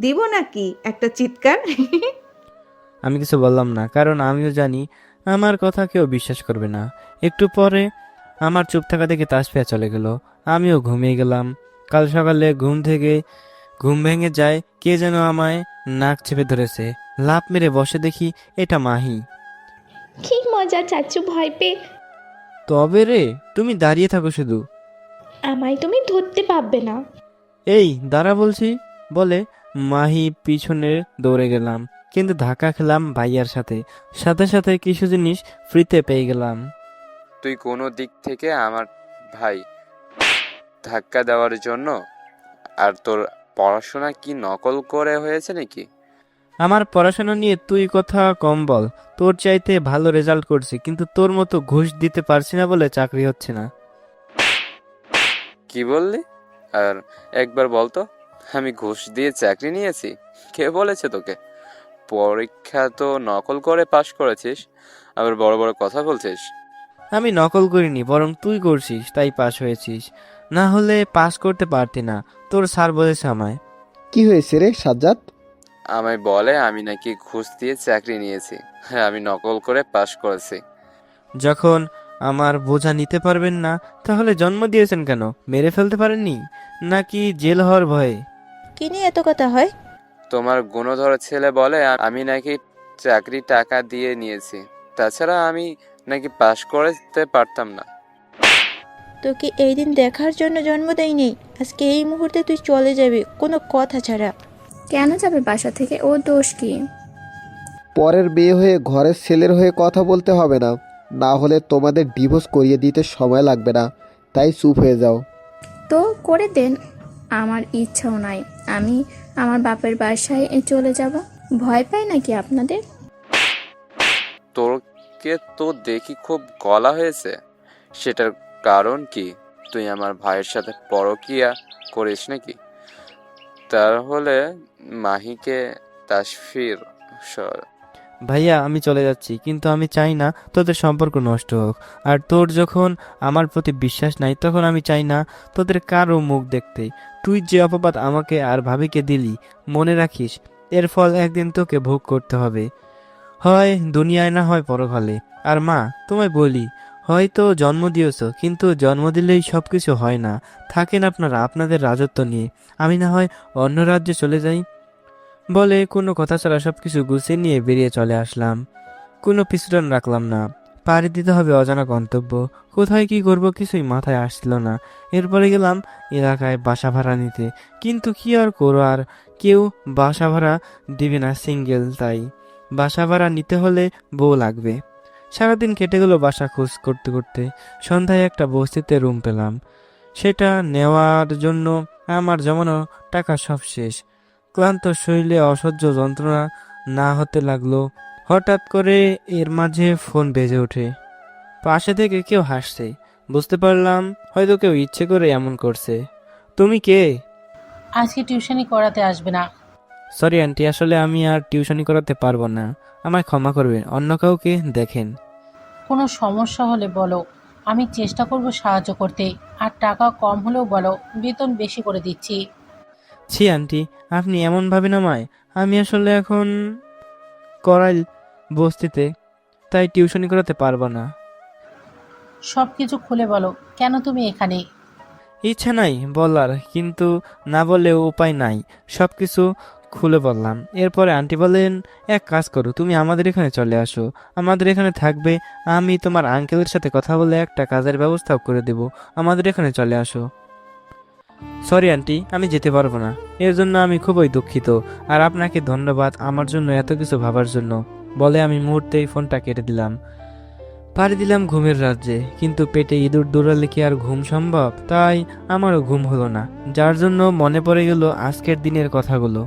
দিব নাকি একটা চিৎকার? আমি কিছু বললাম না, কারণ আমিও জানি আমার কথা কেউ বিশ্বাস করবে না। একটু পরে আমার চুপ থাকা দেখে তাসফিয়া চলে গেল, আমিও ঘুমিয়ে গেলাম। কাল সকালে ঘুম ভেঙে যায়, কে যেন আমায় নাক চেপে ধরেছে। লাফ মেরে বসে দেখি এটা মাহি। কি মজা চাচু, ভয় পেয়ে। তবে রে, তুমি দাঁড়িয়ে থাকো শুধু, আমায় তুমি ধরতে পারবে না। এই দাঁড়া বলছি বলে মাহি পিছনে দৌড়ে গেলাম, কিন্তু ধাক্কা খেলাম ভাইয়ার সাথে। সাথে সাথে কিছু জিনিস ফ্রিতে পেয়ে গেলাম। তুই কোনো দিক থেকে আমার ভাই ধাক্কা দেওয়ার জন্য? আর তোর পড়াশোনা কি নকল করে হয়েছে নাকি? আমার পড়াশোনা নিয়ে তুই কথা কম বল। তোর চাইতে ভালো রেজাল্ট করছি, কিন্তু তোর মতো ঘুষ দিতে পারছি না বলে চাকরি হচ্ছে না। কি বললি? আর একবার বলতো, আমি ঘুষ দিয়ে চাকরি নিয়েছি? কে বলেছে তোকে? পরীক্ষা তো নকল করে পাশ করেছিস, আবার বড় বড় কথা বলছিস। আমি নকল করিনি, বরং তুই করছিস তাই পাশ হয়েছিস, না হলে পাশ করতে পারতি না। তোর স্যার বলেছে আমায়। কি হয়েছে রে সাজ্জাদ? আমায় বলে আমি নাকি ঘুষ দিয়ে চাকরি নিয়েছি, আমি নকল করে পাশ করেছি। যখন আমার বোঝা নিতে পারবেন না তাহলে জন্ম দিয়েছেন কেন? মেরে ফেলতে পারেননি নাকি জেল হওয়ার ভয়ে? কি নিয়ে এত কথা হয়? তোমার গুণধর ছেলে বলে আমি নাকি চাকরি টাকা দিয়ে নিয়েছি, তাছাড়া আমি নাকি পাশ করতে পারতাম না। তোকে এই দিন দেখার জন্য জন্ম দেয়নি। আজকে এই মুহূর্তে তুই চলে যাবি, কোনো কথা ছাড়া। কেন যাবে বাসা থেকে? ও দোষ কি? পরের বিয়ে হয়ে ঘরের ছেলের হয়ে কথা বলতে হবে না, না হলে তোমাদের ডিভোর্স করিয়ে দিতে সময় লাগবে না, তাই চুপ হয়ে যাও। তো করে দেন, আমার ইচ্ছাও নাই। আমি আমার বাপের বাসায় চলে যাব। ভয় পাই নাকি আপনাদের? তোকে তো দেখি খুব গলা হয়েছে, সেটার কারণ কি? তুই আমার ভাইয়ের সাথে পরকিয়া করিস নাকি? তাহলে মাহিকে তাসফির ভাইয়া আমি চলে যাচ্ছি, কিন্তু আমি চাই না তোদের সম্পর্ক নষ্ট হোক। আর তোর যখন আমার প্রতি বিশ্বাস নাই, তখন আমি চাই না তোদের কারো মুখ দেখতে। তুই যে অপবাদ আমাকে আর ভাবিকে দিলি, মনে রাখিস এর ফল একদিন তোকে ভোগ করতে হবে, হয় দুনিয়ায় না হয় পরকালে। আর মা, তোমায় বলি, হয়তো জন্ম দিয়েছ, কিন্তু জন্ম দিলেই সব কিছু হয় না। থাকেন আপনারা আপনাদের রাজত্ব নিয়ে, আমি না হয় অন্য রাজ্যে চলে যাই। বলে কোনো কথা ছাড়া সব কিছু গুছিয়ে নিয়ে বেরিয়ে চলে আসলাম। কোনো পিছুটান রাখলাম না। পাড়ি দিতে হবে অজানা গন্তব্য। কোথায় কি করব কিছুই মাথায় আসছিল না। এরপরে গেলাম এলাকায় বাসা ভাড়া নিতে, কিন্তু কি আর করো, আর কেউ বাসা ভাড়া দিবে না, সিঙ্গেল, তাই বাসা ভাড়া নিতে হলে বউ লাগবে। সারাদিন কেটে গেল বাসা খোঁজ করতে করতে। সন্ধ্যায় একটা বস্তিতে রুম পেলাম। সেটা নেওয়ার জন্য আমার জমানো টাকা সব শেষ। ক্লান্ত শরীরে অসহ্য যন্ত্রণা না হতে লাগলো। হঠাৎ করে এর মাঝে ফোন বেজে ওঠে। পাশে থেকে কেউ হাসছে। বুঝতে পারলাম হয়তো কেউ ইচ্ছে করে এমন করছে। তুমি কে? আজকে টিউশনি করাতে আসবে না? সরি আন্টি, আসলে আমি আর টিউশনি করাতে পারবো না, আমায় ক্ষমা করবেন, অন্য কাউকে দেখেন। কোনো সমস্যা হলে বলো, আমি চেষ্টা করব সাহায্য করতে। আর টাকা কম হলেও বলো, বেতন বেশি করে দিচ্ছি। ছি আন্টি, আপনি এমন ভাবেন আমায়। আমি আসলে এখন করাইল বস্তিতে, তাই টিউশনি করাতে পারবো না। সব কিছু খুলে বলো, কেন তুমি এখানে? ইচ্ছা নাই বলার, কিন্তু না বলেও উপায় নাই, সব কিছু খুলে বললাম। এরপরে আন্টি বলেন, এক কাজ করো, তুমি আমাদের এখানে চলে আসো, আমাদের এখানে থাকবে। আমি তোমার আঙ্কেলের সাথে কথা বলে একটা কাজের ব্যবস্থাও করে দেব, আমাদের এখানে চলে আসো। সরি আন্টি, আমি যেতে পারবো না, এর জন্য আমি খুবই দুঃখিত। আর আপনাকে ধন্যবাদ আমার জন্য এত কিছু ভাবার জন্য, বলে আমি মুহূর্তেই ফোনটা কেটে দিলাম। পাড়ি দিলাম ঘুমের রাজ্যে, কিন্তু পেটে ইঁদুর দৌড়ালে কি আর ঘুম সম্ভব? তাই আমারও ঘুম হলো না, যার জন্য মনে পড়ে গেল আজকের দিনের কথাগুলো।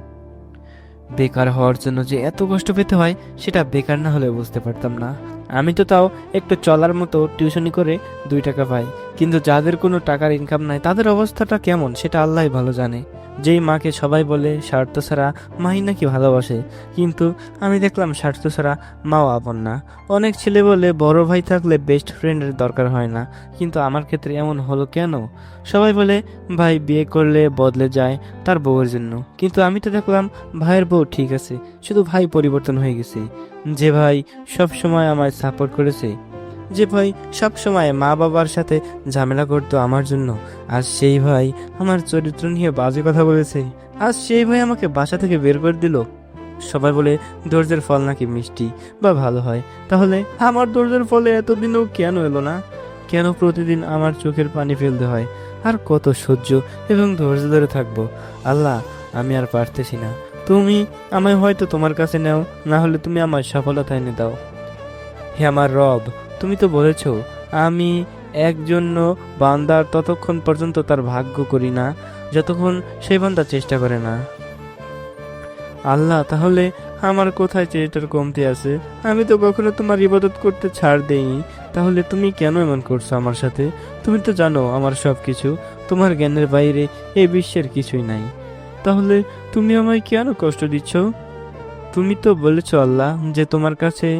বেকার হওয়ার জন্য যে এত কষ্ট পেতে হয়, সেটা বেকার না হলে বুঝতে পারতাম না। আমি তো তাও একটু চলার মতো টিউশনি করে 2 টাকা পাই, কিন্তু যাদের কোনো টাকার ইনকাম নাই তাদের অবস্থাটা কেমন সেটা আল্লাহই ভালো জানে। যেই মাকে সবাই বলে স্বার্থ ছাড়া মাই নাকি ভালোবাসে, কিন্তু আমি দেখলাম স্বার্থ ছাড়া মাও আপন না। অনেক ছেলে বলে বড় ভাই থাকলে বেস্ট ফ্রেন্ডের দরকার হয় না, কিন্তু আমার ক্ষেত্রে এমন হলো কেন? সবাই বলে ভাই বিয়ে করলে বদলে যায় তার বউয়ের জন্য, কিন্তু আমি তো দেখলাম ভাইয়ের বউ ঠিক আছে, শুধু ভাই পরিবর্তন হয়ে গেছে। যে ভাই সব সময় আমায় সাপোর্ট করেছে, যে ভাই সব সময় মা বাবার সাথে ঝামেলা করতো আমার জন্য, আজ সেই ভাই আমার চরিত্র নিয়ে বাজে কথা বলেছে। আজ সেই ভাই আমাকে বাসা থেকে বের করে দিল। সবাই বলে ধৈর্যের ফল নাকি মিষ্টি বা ভালো হয়, তাহলে আমার ধৈর্যের ফলে এতদিনও কেন এলো না? কেন প্রতিদিন আমার চোখের পানি ফেলতে হয়? আর কত সহ্য এবং ধৈর্য ধরে থাকবো? আল্লাহ, আমি আর পারতেছি না। তুমি আমায় হয়তো তোমার কাছে নাও, না হলে তুমি আমার সফলতা এনে দাও। হে আমার রব, তুমি তো বলেছ আমি একজন বান্দার ততক্ষণ পর্যন্ত তার ভাগ্য করি না যতক্ষণ সেই বান্দা চেষ্টা করে না। আল্লাহ, তাহলে আমার কোথায় চেষ্টার কমতি আছে? আমি তো কখনো তোমার ইবাদত করতে ছাড় দেইনি, তাহলে তুমি কেন এমন করছো আমার সাথে? তুমি তো জানো আমার সব কিছু, তোমার জ্ঞানের বাইরে এই বিশ্বের কিছুই নাই, তাহলে তুমি আমায় কেন কষ্ট দিচ্ছ? তুমি তো বলেছ আল্লাহ যে তোমার কাছে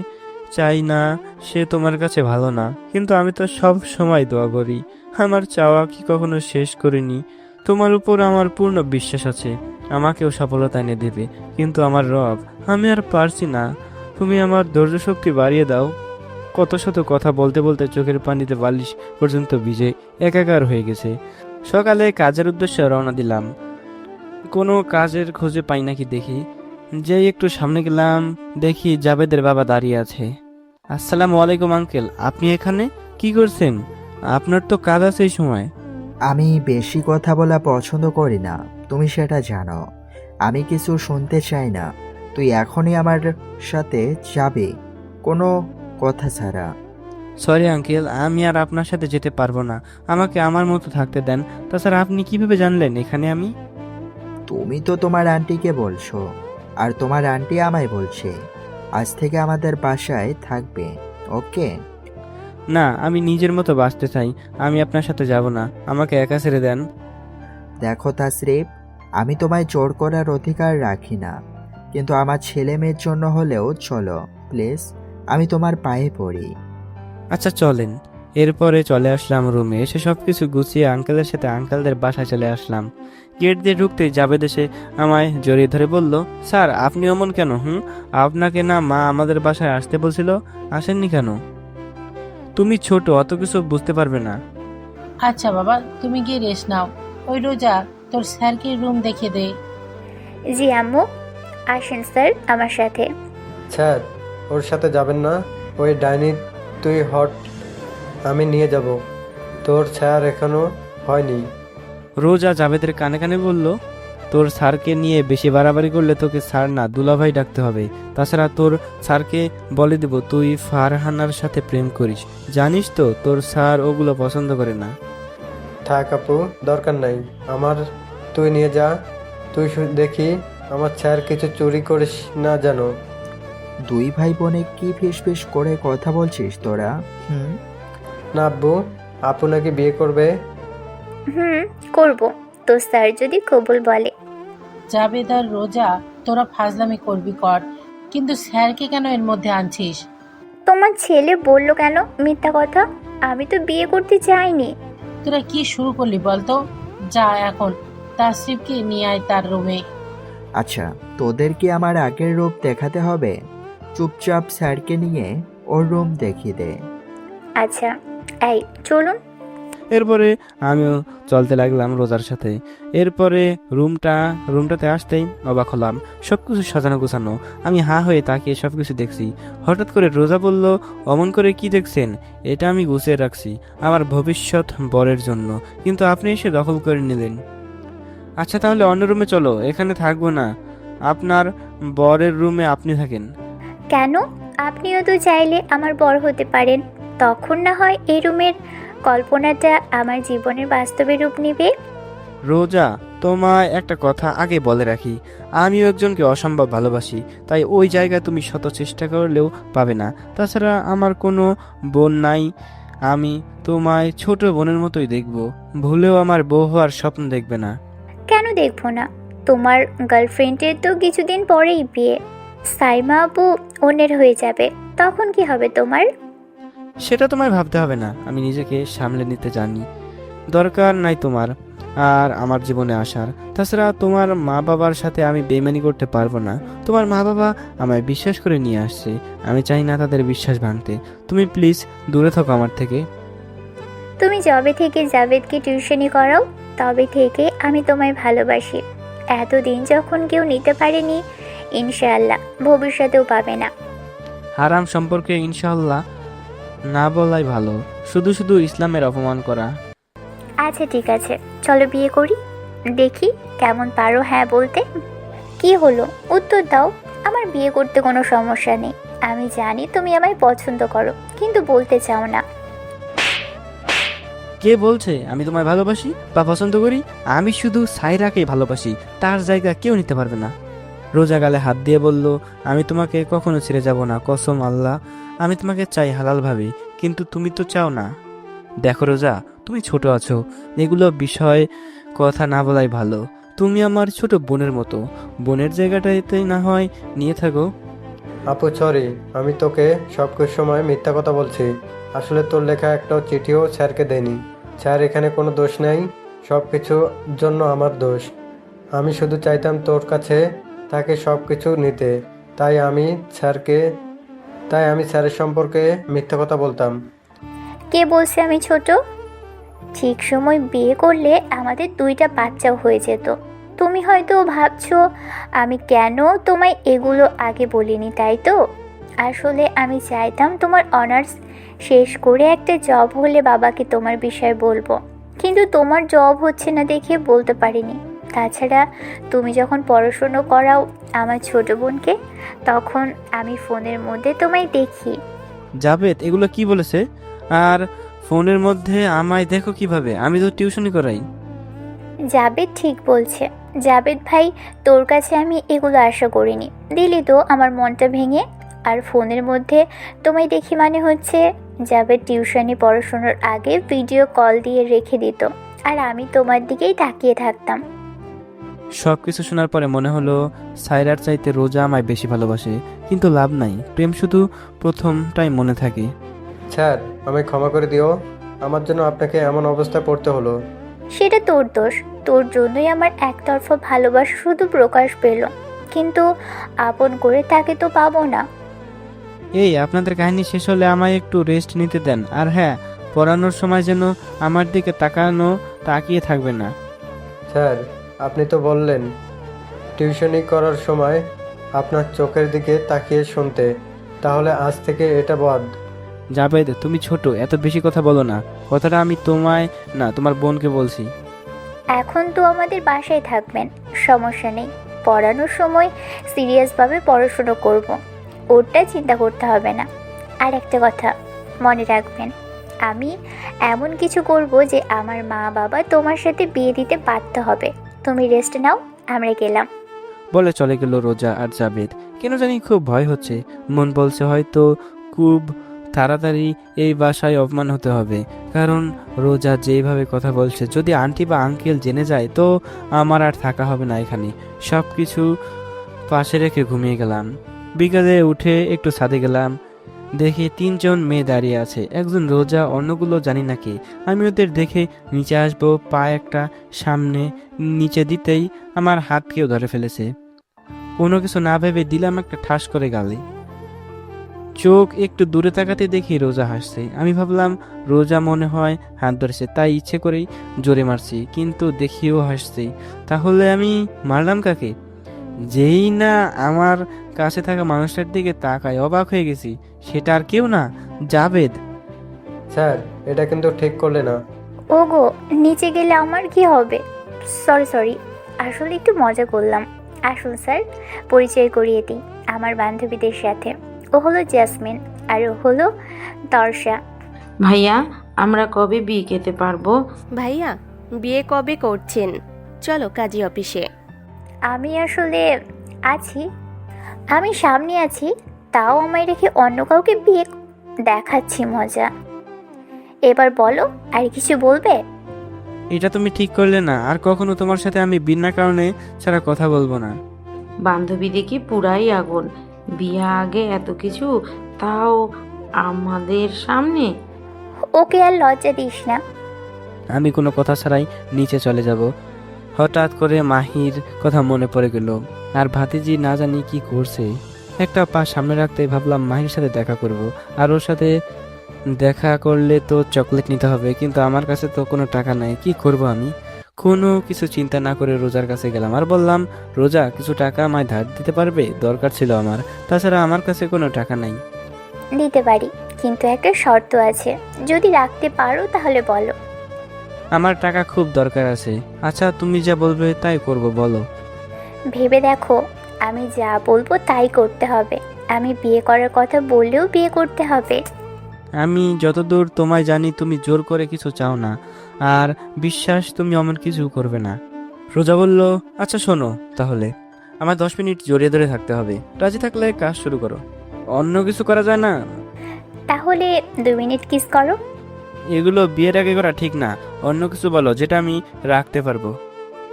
চাই না সে তোমার কাছে ভালো না, কিন্তু আমি তো সব সময় দোয়া করি, আমার চাওয়া কি কখনো শেষ করিনি। তোমার উপর আমার পূর্ণ বিশ্বাস আছে, আমাকেও সফলতা এনে দেবে, কিন্তু আমার রব, আমি আর পারছি না, তুমি আমার ধৈর্য শক্তি বাড়িয়ে দাও। কত শত কথা বলতে বলতে চোখের পানিতে বালিশ পর্যন্ত ভিজে একাকার হয়ে গেছে। সকালে কাজের উদ্দেশ্যে রওনা দিলাম। কোনো কাজের খোঁজে পাই নাকি দেখি। যেই একটু সামনে গেলাম, দেখি জাবেদের বাবা দাঁড়িয়ে আছে। আসসালামু আলাইকুম আঙ্কেল, আপনি এখানে কি করছেন? আপনার তো কাজ আছে এই সময়। আমি বেশি কথা বলা পছন্দ করি না, তুমি সেটা জানো। আমি কিছু শুনতে চাই না। তুই এখনই আমার সাথে যাবি, কোনো কথা ছাড়া। সরি আঙ্কেল, আমি আর আপনার সাথে যেতে পারবো না। আমাকে আমার মতো থাকতে দেন। তাছাড়া আপনি কিভাবে জানলেন এখানে আমি? তুমি তো তোমার আন্টিকে বলছো, আর তোমার আন্টি আমায় বলছে আজ থেকে আমাদের বাসায় থাকবে, ওকে? না, আমি নিজের মতো বাঁচতে চাই। আমি আপনার সাথে যাব না, আমাকে একা ছেড়ে দেন। দেখো তাসরিফ, আমি তোমায় জোর করার অধিকার রাখি না, কিন্তু আমার ছেলে মেয়ের জন্য হলেও চলো প্লিজ, আমি তোমার পায়ে পড়ি। আচ্ছা চলেন। এরপরে চলে আসলাম রুমে। এসে সবকিছু গুছিয়ে আঙ্কেলের সাথে আঙ্কেলদের বাসায় চলে আসলাম। গেট দিয়ে ঢুকতেই জাবেদ এসে আমায় জড়িয়ে ধরে বলল, স্যার আপনি অমন কেন? আপনাকে না মা আমাদের বাসায় আসতে বলছিল, আসেননি কেন? তুমি ছোট, অত কিছু বুঝতে পারবে না। আচ্ছা বাবা, তুমি গিয়ে রেস্ট নাও। ওই রোজা, তোর স্যারকে রুম দেখিয়ে দে। জি আম্মু, আসেন স্যার আমার সাথে। স্যার, ওর সাথে যাবেন না। ওই ডাইনি তুই হট, আমি নিয়ে যাব। তোর স্যার এখনো হয়নি। রোজা জাবেদের কানে কানে বলল, তোর স্যারকে নিয়ে বেশি বাড়াবাড়ি করলে তোকে স্যার না দুলাভাই ডাকতে হবে। তাছাড়া তোর স্যারকে বলে দেব তুই ফারহানার সাথে প্রেম করিস। জানিস তো তোর স্যার ওগুলো পছন্দ করে না। থাক আপু, দরকার নাই আমার, তুই নিয়ে যা। তুই দেখি আমার স্যার কিছু চুরি করিস না যেন। দুই ভাই বোনে কি ফিস করে কথা বলছিস তোরা? না আব্বু, আপু নাকি বিয়ে করবে। করব, তো স্যার যদি কবুল বলে। জাবেদ আর রোজা, তোরা ফাজলামি করবি কর, কিন্তু স্যারকে কেন এর মধ্যে আনছিস? তোমার ছেলে বললো কেন মিথ্যা কথা? আমি তো বিয়ে করতে চাইনি। তোরা কি শুরু করলি বলতো? যা এখন তাসরিফকে নিয়ে আয় তার রুমে। আচ্ছা, তোদের কি আমার আগের রূপ দেখাতে হবে? চুপচাপ স্যারকে নিয়ে ওর রুম দেখিয়ে দে। আচ্ছা, এই চলুন। এরপরে আমিও চলতে লাগলাম রোজার সাথে। এরপরে রুমটাতে আসতেই অবাক হলাম। সবকিছু সাজানো গোছানো। আমি হা হয়ে তাকিয়ে সবকিছু দেখছি। হঠাৎ করে রোজা বলল, অমন করে কি দেখছেন? এটা আমি গুছিয়ে রাখছি আমার ভবিষ্যৎ বরের জন্য, কিন্তু আপনি এসে দখল করে নিলেন। আচ্ছা তাহলে অন্য রুমে চলো, এখানে থাকবো না। আপনার বরের রুমে আপনি থাকেন। কেন? আপনিও তো চাইলে আমার বর হতে পারেন, তখন না হয় এই রুমের কল্পনাটা আমার জীবনের বাস্তবে রূপ নেবে। রোজা, তোমায় একটা কথা আগে বলে রাখি, আমিও একজনকে অসম্ভব ভালোবাসি, তাই ওই জায়গায় তুমি শত চেষ্টা করলেও পাবে না। তাছাড়া আমার কোনো বোন নাই, আমি তোমায় ছোট বোনের মতোই দেখব। ভুলেও আমার বউ হওয়ার স্বপ্ন দেখবে না। কেন দেখবো না? তোমার গার্লফ্রেন্ডের তো কিছুদিন পরেই বিয়ে। সাইমা আপু অন্যের হয়ে যাবে, তখন কি হবে তোমার? সেটা তোমায় ভাবতে হবে না, আমি নিজেকে সামলে নিতে জানি। দরকার নাই তোমার আর আমার জীবনে আসার। তাছাড়া তোমার মা বাবার সাথে আমি বেইমানি করতে পারবো না। তোমার মা বাবা আমায় বিশ্বাস করে নিয়ে আসছে, আমি চাই না তাদের বিশ্বাস ভাঙতে। তুমি প্লিজ দূরে থাকো আমার থেকে। তুমি যবে থেকে জাবেদকে টিউশনি করাও, তবে থেকে আমি তোমায় ভালোবাসি। এতদিন যখন কেউ নিতে পারেনি, ইনশাআল্লাহ ভবিষ্যতেও পাবে না। হারাম সম্পর্কে ইনশাআল্লাহ না বলাই ভালো, শুধু শুধু ইসলামের অপমান করা। আচ্ছা ঠিক আছে, চলো বিয়ে করি, দেখি কেমন পারো হ্যাঁ বলতে। কি হলো, উত্তর দাও। আমার বিয়ে করতে কোনো সমস্যা নেই। আমি জানি তুমি আমায় পছন্দ করো, কিন্তু বলতে চাও না। কে বলছে আমি তোমায় ভালোবাসি বা পছন্দ করি? আমি শুধু সাইরাকেই ভালোবাসি, তার জায়গা কেউ নিতে পারবে না। রোজা গালে হাত দিয়ে বলল, আমি তোমাকে কখনো ছেড়ে যাব না, কসম আল্লাহ। আমি তোমাকে চাই হালালভাবে, কিন্তু তুমি তো চাও না। দেখো রোজা, তুমি ছোট আছো, এগুলো বিষয় কথা না বলাই ভালো। তুমি আমার ছোট বোনের মতো, বোনের জায়গাটাতে না হয় নিয়ে থাকো। আপু সরি, আমি তোকে সব সময় মিথ্যা কথা বলছি। আসলে তোর লেখা একটাও চিঠিও স্যারকে দেয়নি। স্যার এখানে কোনো দোষ নেই, সব কিছুর জন্য আমার দোষ। আমি শুধু চাইতাম তোর কাছে তাকে সব কিছু নিতে, তাই আমি স্যারের সম্পর্কে মিথ্যা কথা বলতাম। কে বলছে আমি ছোট? ঠিক সময় বিয়ে করলে আমাদের 2টা বাচ্চাও হয়ে যেত। তুমি হয়তো ভাবছো আমি কেন তোমায় এগুলো আগে বলিনি, তাই তো? আসলে আমি চাইতাম তোমার অনার্স শেষ করে একটা জব হলে বাবাকে তোমার বিষয়ে বলবো, কিন্তু তোমার জব হচ্ছে না দেখে বলতে পারিনি। তাছাড়া তুমি যখন পড়াশুনো করাও আমার ছোট বোনকে, তখন আমি ফোনের মধ্যে তোমায় দেখি। জাবেদ এগুলো কি বলেছে? আর ফোনের মধ্যে আমায় দেখো কিভাবে? আমি তো টিউশনি করাই। জাবেদ ঠিক বলছে। জাবেদ ভাই, তোর কাছে আমি এগুলো আশা করিনি, দিলি তো আমার মনটা ভেঙে। আর ফোনের মধ্যে তোমায় দেখি মানে হচ্ছে জাবেদ টিউশনি পড়াশোনার আগে ভিডিও কল দিয়ে রেখে দিত, আর আমি তোমার দিকেই তাকিয়ে থাকতাম। সব কিছু শোনার পরে মনে হলো সাইরার চাইতে রোজা আমায় বেশি ভালোবাসে, কিন্তু লাভ নাই, প্রেম শুধু প্রথমটাই মনে থাকে। স্যার, আমায় ক্ষমা করে দিও, আমার জন্য আপনাকে এমন অবস্থায় পড়তে হলো। সেটা তোর দোষ। তোর জন্যই আমার একতরফা ভালোবাসা শুধু প্রকাশ পেল, কিন্তু আপন করে তাকে তো পাবো না। এই আপনাদের কাহিনী শেষ হলে আমায় একটু রেস্ট নিতে দেন। আর হ্যাঁ, পড়ানোর সময় যেন আমার দিকে তাকিয়ে থাকবেন না। স্যার, আপনি তো বললেন টিউশনি করার সময় আপনার চোখের দিকে তাকিয়ে শুনতে, তাহলে আজ থেকে এটা বাদ। জাবেদ তুমি ছোট, এত বেশি কথা বলো না। কথাটা আমি তোমায় না, তোমার বোনকে বলছি। এখন তো আমাদের বাসায় থাকবেন, সমস্যা নেই। পড়ানোর সময় সিরিয়াসভাবে পড়াশুনো করব, ওটা চিন্তা করতে হবে না। আর একটা কথা মনে রাখবেন, আমি এমন কিছু করব যে আমার মা বাবা তোমার সাথে বিয়ে দিতে বাধ্য হবে। তুমি রেস্ট নাও, আমরা গেলাম। বলে চলে গেল রোজা আর জাবেদ। কেন জানি খুব ভয় হচ্ছে, মন বলছে হয়তো খুব তাড়াতাড়ি এই বাসায় অপমান হতে হবে, কারণ রোজা যেইভাবে কথা বলছে, যদি আন্টি বা আঙ্কেল জেনে যায় তো আমার আর থাকা হবে না এখানে। সব কিছু পাশে রেখে ঘুমিয়ে গেলাম। বিকালে উঠে একটু ছাদে গেলাম, দেখি 3 জন মেয়ে দাঁড়িয়ে আছে। একজন রোজা, অন্যগুলো জানি না কি। আমি ওদের দেখে নিচে আসবো, পা একটা সামনে নিচে দিতেই আমার হাত কেউ ধরে ফেলেছে। কোনো কিছু না ভেবে দিলাম একটা ঠাস করে গালে। চোখ একটু দূরে তাকাতে দেখি রোজা হাসছে। আমি ভাবলাম রোজা মনে হয় হাত ধরেছে, তাই ইচ্ছে করেই জোরে মারছি, কিন্তু দেখিও হাসছে। তাহলে আমি মারলাম কাকে? যেই না আমার কাছে থাকা মানুষটার দিকে তাকায়, অবাক হয়ে গেছি। সেটা আর কেউ না, জাবেদ। স্যার, এটা কিন্তু ঠিক করলে না। ওগো, নিচে গেলে আমার কি হবে? সরি, আসলে একটু মজা করলাম। আসুন স্যার, পরিচয় করিয়ে দিই আমার বান্ধবীদের সাথে। ও হলো জেসমিন, আর ও হলো তর্ষা। ভাইয়া, আমরা কবে বিয়ে খেতে পারবো? ভাইয়া, বিয়ে কবে করছেন? চলো কাজী অফিসে। আমি আসলে আছি, আমি সামনে আছি, তাও আমায় রেখে অন্য কাউকে বিয়ে দেখাচ্ছি মজা। এবার বলো, আর কিছু বলবে? এটা তুমি ঠিক করলে না, আর কখনো তোমার সাথে আমি বিনা কারণে ছাড়া কথা বলবো না। বান্ধবী দেখি পুরাই আগুন, বিয়ে আগে এত কিছু, তাও আমাদের সামনে। ওকে আর লজ্জা দিস না। আমি কোনো কথা ছাড়াই নিচে চলে যাব। হঠাৎ করে মাহির কথা মনে পড়ে গেল, আর ভাতিজি না জানি কি করছে। একটা পা সামনে রাখতে ভাবলাম মাহির সাথে দেখা করব, আর ওর সাথে দেখা করলে তো চকলেট নিতে হবে, কিন্তু আমার কাছে তো কোনো টাকা নাই। কি করব আমি? কোনো কিছু চিন্তা না করে রোজার কাছে গেলাম আর বললাম, রোজা কিছু টাকা আমায় ধার দিতে পারবে? দরকার ছিল আমার, তাছাড়া আমার কাছে কোনো টাকা নাই। দিতে পারি, কিন্তু একটা শর্ত আছে, যদি রাখতে পারো তাহলে বলো। আমার টাকা খুব দরকার আছে। আচ্ছা, তুমি যা বলবে তাই করব, বলো। ভেবে দেখো, আমি যা বলবো তাই করতে হবে। আমি বিয়ে করার কথা বললেও বিয়ে করতে হবে। আমি যতদূর তোমায় জানি তুমি জোর করে কিছু চাও না, আর বিশ্বাস তুমি অমন কিছু করবে না। রোজা বলল, আচ্ছা শোনো, তাহলে আমার 10 মিনিট জড়িয়ে ধরে থাকতে হবে। রাজি থাকলে কাজ শুরু করো। অন্য কিছু করা যায় না? তাহলে 2 মিনিট কিস করো। এগুলো বিয়ের আগে করা ঠিক না, অন্য কিছু বলো যেটা আমি রাখতে পারবো।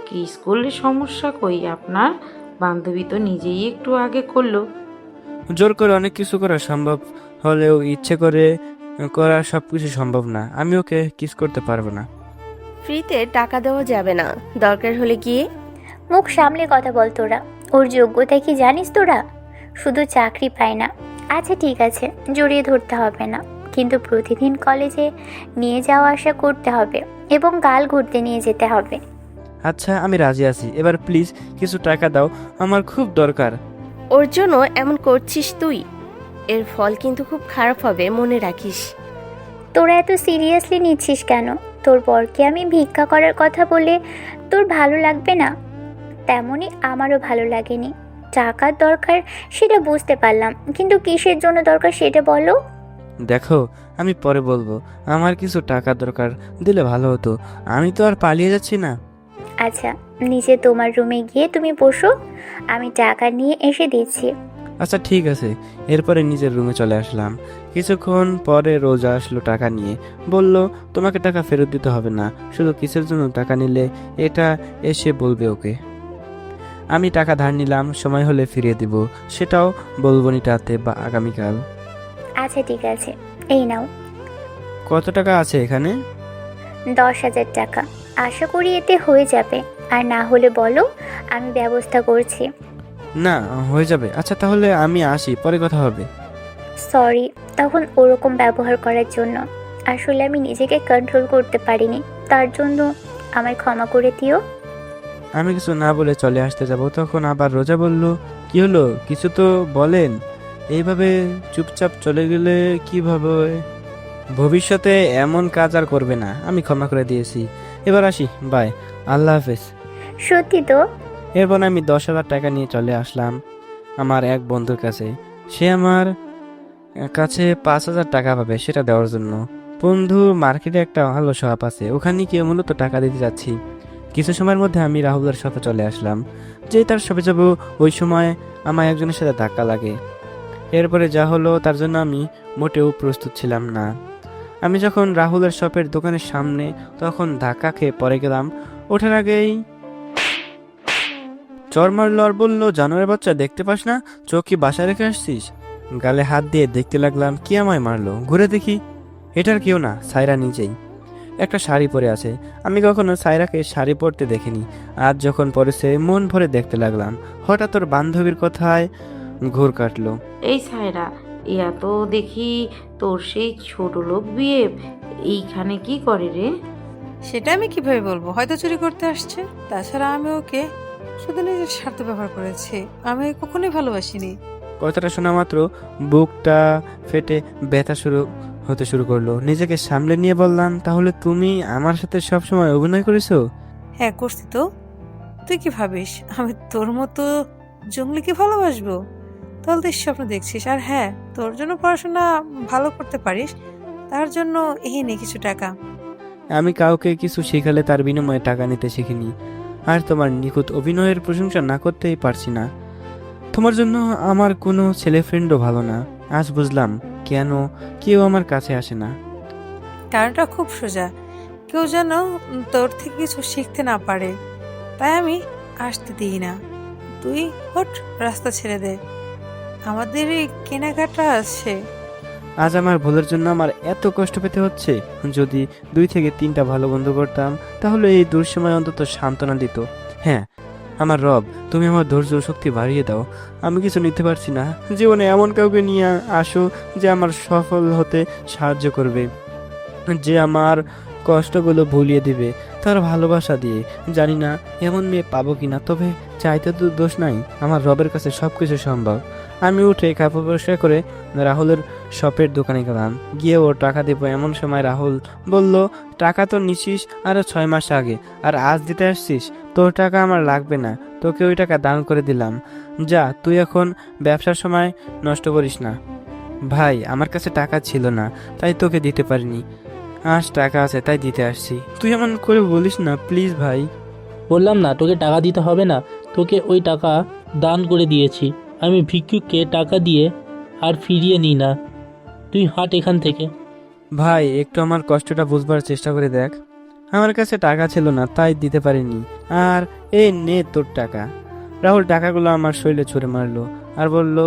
কিস করলে সমস্যা কই আপনার? বান্ধবী তো নিজেই একটু আগে করলো। জোর করে অনেক কিছু করা সম্ভব হলেও ইচ্ছে করে করা সবকিছু সম্ভব না। আমি ওকে কিস করতে পারবো না। ফ্রিতে টাকা দেওয়া যাবে না, দরকার হলে গিয়ে। মুখ সামলে কথা বল তোরা। ওর যোগ্যতা কি জানিস তোরা? শুধু চাকরি পায় না। আচ্ছা ঠিক আছে, জড়িয়ে ধরতে হবে না, কিন্তু প্রতিদিন কলেজে নিয়ে যাওয়া আসা করতে হবে এবং গাল ঘুরতে নিয়ে যেতে হবে। আচ্ছা আমি রাজি আছি, এবার প্লিজ কিছু টাকা দাও, আমার খুব দরকার। ওর জন্য এমন করছিস তুই, এর ফল কিন্তু খুব খারাপ হবে, মনে রাখিস। তোরা এত সিরিয়াসলি নিচ্ছিস কেন? তোর বরকে আমি ভিক্ষা করার কথা বলে তোর ভালো লাগবে না? তেমনই আমারও ভালো লাগেনি। টাকার দরকার সেটা বুঝতে পারলাম, কিন্তু কিসের জন্য দরকার সেটা বলো। দেখো আমি পরে বলবো, আমার কিছু টাকা দরকার, দিলে ভালো হতো, আমি তো আর পালিয়ে যাচ্ছি না। আচ্ছা, নিচে তোমার রুমে গিয়ে তুমি বসো, আমি টাকা নিয়ে এসে দিচ্ছি। আচ্ছা ঠিক আছে। এরপরে নিজের রুমে চলে আসলাম। কিছুক্ষণ পরে রোজা আসলো টাকা নিয়ে, বলল তোমাকে টাকা ফেরত দিতে হবে না, শুধু কিসের জন্য টাকা নিলে এটা এসে বলবে ওকে। আমি টাকা ধার নিলাম, সময় হলে ফিরিয়ে দিব, সেটাও বলবো নি রাতে বা আগামীকাল। আচ্ছা ঠিক আছে, এই নাও। কত টাকা আছে এখানে? 10,000 টাকা। আশা করি এতে হয়ে যাবে, আর না হলে বলো, আমি ব্যবস্থা করছি। না হয়ে যাবে। আচ্ছা তাহলে আমি আসি, পরে কথা হবে। সরি তখন ওরকম ব্যবহার করার জন্য। আসলে আমি নিজেকে কন্ট্রোল করতে পারিনি, তার জন্য আমায় ক্ষমা করে দিও। আমি কিছু না বলে চলে আসতে যাব, তখন আবার রোজা বলল, কি হলো, কিছু তো বলেন, এইভাবে চুপচাপ চলে গেলে কিভাবে? ভবিষ্যতে এমন কাজ আর করবে না, আমি ক্ষমা করে দিয়েছি, এবার আসি, বাই, আল্লাহ হাফেজ। সত্যি তো? এরপর আমি 10,000 টাকা নিয়ে চলে আসলাম আমার এক বন্ধুর কাছে। সে আমার কাছে 5,000 টাকা পাবে সেটা দেওয়ার জন্য। বন্ধু মার্কেটে একটা ভালো শপ আছে, ওখানে গিয়ে মূলত টাকা দিতে যাচ্ছি। কিছু সময়ের মধ্যে আমি রাহুলের শপে চলে আসলাম। যে তার শপে যাব ওই সময় আমার একজনের সাথে ধাক্কা লাগে। এরপরে যা হলো তার জন্য আমি মোটেও প্রস্তুত ছিলাম না। আমি যখন রাহুলের শপের দোকানের সামনে, তখন ধাক্কা খেয়ে পড়ে গেলাম। ওঠার আগেই চর মারল আর বলল, জানোয়ারের বাচ্চা, দেখতে পাস না চোখ কি বাসায় রেখে আসছিস? গালে হাত দিয়ে দেখতে লাগলাম কি আমায় মারলো। ঘুরে দেখি এটার কেউ না, সায়রা নিজেই। একটা শাড়ি পরে আছে, আমি কখনো সায়রাকে শাড়ি পরতে দেখিনি, আজ যখন পরেছে মন ভরে দেখতে লাগলাম। হঠাৎ ওর বান্ধবীর কথায় ঘুর কাটলো। এই সায়রা, এত দেখি তোর সেই ছোট লোক বিয়ে, এইখানে কি করে রে? সেটা আমি কিভাবে বলবো, হয়তো চুরি করতে আসছে। তাছাড়া আমি ওকে শুধু নিজের স্বার্থ ব্যবহার করেছি, আমি কখনোই ভালোবাসিনি। কথাটা শোনা মাত্র বুকটা ফেটে ব্যথা হতে শুরু করলো। নিজেকে সামলে নিয়ে বললাম, তাহলে তুমি আমার সাথে সবসময় অভিনয় করেছো? হ্যাঁ করছি তো। তুই কি ভাবিস আমি তোর মতো জঙ্গলিকে ভালোবাসবো? তাহলে তুই স্বপ্ন দেখছিস। আর হ্যাঁ, তোর জন্য পড়াশোনা ভালো করতে পারিস, তার জন্য এই নে কিছু টাকা। আমি কাউকে কিছু শেখালে তার বিনিময়ে টাকা নিতে শিখিনি, আর তোমার নিখুঁত অভিনয়ের প্রশংসা না করতেই পারছি না। তোমার জন্য আমার কোনো ছেলে ফ্রেন্ডও ভালো না। আজ বুঝলাম কেন কেউ আমার কাছে আসে না। কারণটা খুব সোজা, কেউ যেন তোর থেকে কিছু শিখতে না পারে, তাই আমি আসতে দিই না। তুই হট, রাস্তা ছেড়ে দে, আমাদের এই কেনাকাটা আছে। আজ আমার ভুলের জন্য আমার এত কষ্ট পেতে হচ্ছে। যদি 2 থেকে 3টা ভালো বন্ধু করতাম, তাহলে এই দুঃসময় অন্তত সান্ত্বনা দিত। হ্যাঁ আমার রব, তুমি আমার ধৈর্য শক্তি বাড়িয়ে দাও। আমি কিছু নিতে পারছি না, জীবনে এমন কাউকে নিয়ে আসো যে আমার সফল হতে সাহায্য করবে, যে আমার কষ্টগুলো ভুলিয়ে দিবে তার ভালোবাসা দিয়ে। জানি না এমন মেয়ে পাবো কিনা, তবে চাইতে তো দোষ নাই, আমার রবের কাছে সবকিছু সম্ভব। আমি উঠে কাপড় পরিষ্কার করে রাহুলের শপের দোকানে গেলাম। গিয়ে ওর টাকা দেবো এমন সময় রাহুল বলল, টাকা তো নিছিস আরো 6 মাস আগে, আর আজ দিতে আসছিস? তোর টাকা আমার লাগবে না, তোকে ওই টাকা দান করে দিলাম, যা, তুই এখন ব্যবসার সময় নষ্ট করিস না। ভাই আমার কাছে টাকা ছিল না, তাই তোকে দিতে পারিনি, আজ টাকা আছে তাই দিতে আসছি, তুই এমন করে বলিস না প্লিজ ভাই। বললাম না তোকে টাকা দিতে হবে না, তোকে ওই টাকা দান করে দিয়েছি। আমি ভিক্ষুককে টাকা দিয়ে আর ফিরিয়ে নিই না, তুই হাট এখান থেকে। ভাই একটু আমার কষ্টটা বুঝবার চেষ্টা করে দেখ, আমার কাছে টাকা ছিল না তাই দিতে পারিনি, আর এই নে তোর টাকা। রাহুল টাকাগুলো আমার শরীরে ছুঁড়ে মারলো আর বলল,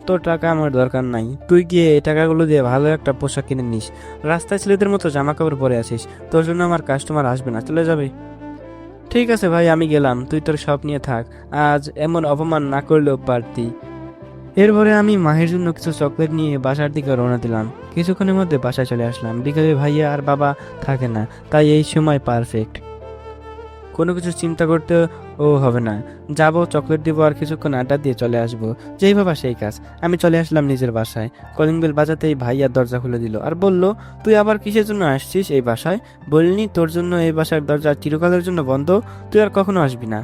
তোর টাকা আমার দরকার নাই, তুই গিয়ে এই টাকাগুলো দিয়ে ভালো একটা পোশাক কিনে নিস, রাস্তায় ছেলেদের মতো জামা কাপড় পরে আছিস, তোর জন্য আমার কাস্টমার আসবে না, চলে যাবে। ঠিক আছে ভাই আমি গেলাম, তুই তোর সব নিয়ে থাক, আজ এমন অপমান না করলেও পারতি। এরপরে আমি মাহির জন্য কিছু চকলেট নিয়ে বাসার দিকে রওনা দিলাম। কিছুক্ষণের মধ্যে বাসায় চলে আসলাম। বিকেলে ভাইয়া আর বাবা থাকে না, তাই এই সময় পারফেক্ট। কোনো কিছু চিন্তা করতে ও হবে না। যাব, চকলেট দিব আর কিছুক্ষণ আড্ডা দিয়ে চলে আসবো। যেই বাবা সেই কাজ। আমি চলে আসলাম নিজের বাসায়। কলিং বেল বাজাতেই ভাইয়ার দরজা খুলে দিল আর বলল, তুই আবার কিসের জন্য আসছিস এই বাসায়? বলিনি তোর জন্য এই বাসার দরজা চিরকালের জন্য বন্ধ? তুই আর কখনো আসবি না।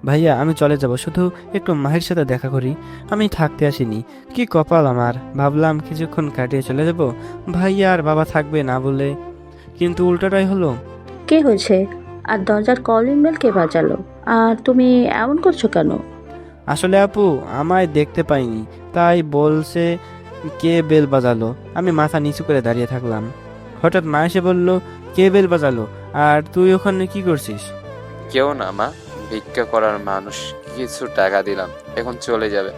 ভাইয়া আমি চলে যাব, শুধু একটু মাহির সাথে দেখা করি। আমি থাকতে আসিনি। কি কপাল আমার, ভাবলাম কিছুক্ষণ কাটিয়ে চলে যাব, ভাইয়া আর বাবা থাকবে না বলে, কিন্তু উল্টোটাই হলো। কে হয়েছে? আর দরজার কলিং বেল কে বাজালো? আর তুমি এমন করছো কেন? আসলে আপু আমায় দেখতে পাইনি, তাই বলছে কে বেল বাজালো। আমি মাথা নিচু করে দাঁড়িয়ে থাকলাম। হঠাৎ মা এসে বলল, কে বেল বাজালো আর তুই ওখানে কি করছিস? কেউ না মা, ভিক্ষা করার মানুষ, কিছু টাকা দিলাম, এখন চলে যাবে।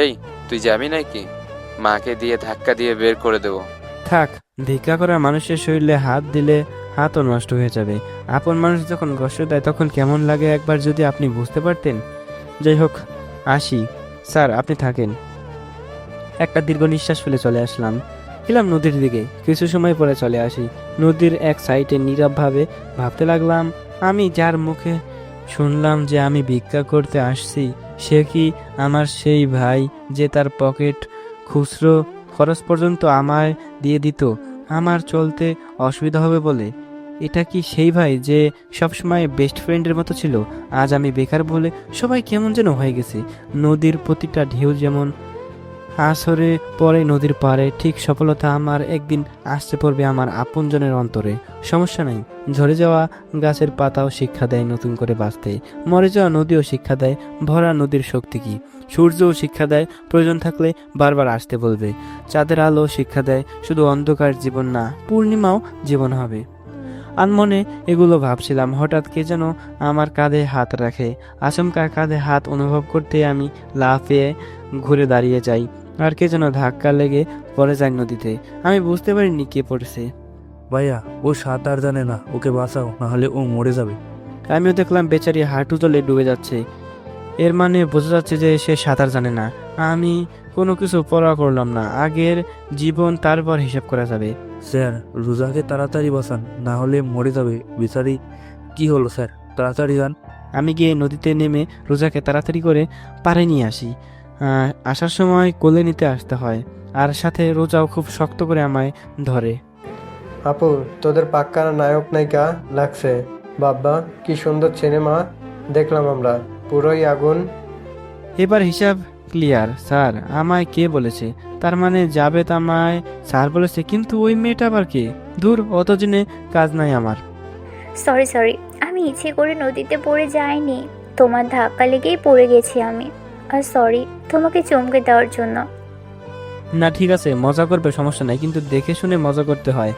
এই তুই যাবি নাকি? মাকে দিয়ে ধাক্কা দিয়ে বের করে দেবো। থাক, ভিক্ষা করা মানুষের শরীরে হাত দিলে হাতও নষ্ট হয়ে যাবে। আপন মানুষ যখন কষ্ট দেয় তখন কেমন লাগে একবার যদি আপনি বুঝতে পারতেন। যাই হোক, আসি। স্যার আপনি থাকেন। একটা দীর্ঘ নিঃশ্বাস ফেলে চলে আসলাম। গেলাম নদীর দিকে। কিছু সময় পরে চলে আসি। নদীর এক সাইডে নীরবভাবে ভাবতে লাগলাম, আমি যার মুখে শুনলাম যে আমি ভিক্ষা করতে আসছি, সে কি আমার সেই ভাই যে তার পকেট খুচরো খরচ পর্যন্ত আমায় দিয়ে দিত আমার চলতে অসুবিধা হবে বলে? এটা কি সেই ভাই যে সবসময় বেস্ট ফ্রেন্ডের মতো ছিল? আজ আমি বেকার বলে সবাই কেমন যেন হয়ে গেছে। নদীর প্রতিটা ঢেউ যেমন আসরে পরে নদীর পাড়ে, ঠিক সফলতা আমার একদিন আসতে পড়বে আমার আপনজনের অন্তরে। সমস্যা নাই, ঝরে যাওয়া গাছের পাতাও শিক্ষা দেয় নতুন করে বাঁচতে। মরে যাওয়া নদীও শিক্ষা দেয় ভরা নদীর শক্তি কি। সূর্যও শিক্ষা দেয় প্রয়োজন থাকলে বারবার আসতে বলবে। চাঁদের আলো শিক্ষা দেয় শুধু অন্ধকার জীবন না, পূর্ণিমাও জীবন হবে। আনমনে এগুলো ভাবছিলাম, হঠাৎ কে যেন আমার কাঁধে হাত রাখে। আচমকা কাঁধে হাত অনুভব করতে আমি লাফিয়ে ঘুরে দাঁড়িয়ে যাই, আর কে যেন ধাক্কা লেগে পড়ে যায় নদীতে। আমি বুঝতে পারিনি কে পড়েছে। ভাইয়া ও সাঁতার জানে না, ওকে বাঁচাও, নাহলে ও মরে যাবে। আমিও দেখলাম বেচারি হাঁটু তলে ডুবে যাচ্ছে। এর মানে বোঝা যাচ্ছে যে সে সাঁতার জানে না। আমি কোনো কিছু পরোয়া করলাম না। আগের জীবন তারপর হিসাব করা যাবে। স্যার রোজাকে তাড়াতাড়ি বাঁচান, না হলে মরে যাবে বেচারি। কি হলো স্যার, তাড়াতাড়ি যান। আমি গিয়ে নদীতে নেমে রোজাকে তাড়াতাড়ি করে পাড়ে নিয়ে আসি। আসার সময় কোলে নিতে আসতে হয়, আর সাথে রোজাও খুব শক্ত করে আমায় ধরে। আপু তোদের পাক্কা নায়ক নায়িকা লাগছে। বাবা কি সুন্দর সিনেমা দেখলাম আমরা, পুরোই আগুন। এবার হিসাব ক্লিয়ার। স্যার আমায় কে বলেছে? তার মানে জাবেদ আমায় স্যার বলেছে, কিন্তু ওই মেয়েটা আবার কে? দূর, অত জেনে কাজ নাই আমার। সরি আমি ইচ্ছে করে নদীতে পড়ে যাইনি, তোমার ধাক্কা লেগেই পড়ে গেছি আমি। আর সরি তোমাকে চমকে দেওয়ার জন্য। না ঠিক আছে, মজা করবে, সমস্যা নাই, কিন্তু দেখে শুনে মজা করতে হয়।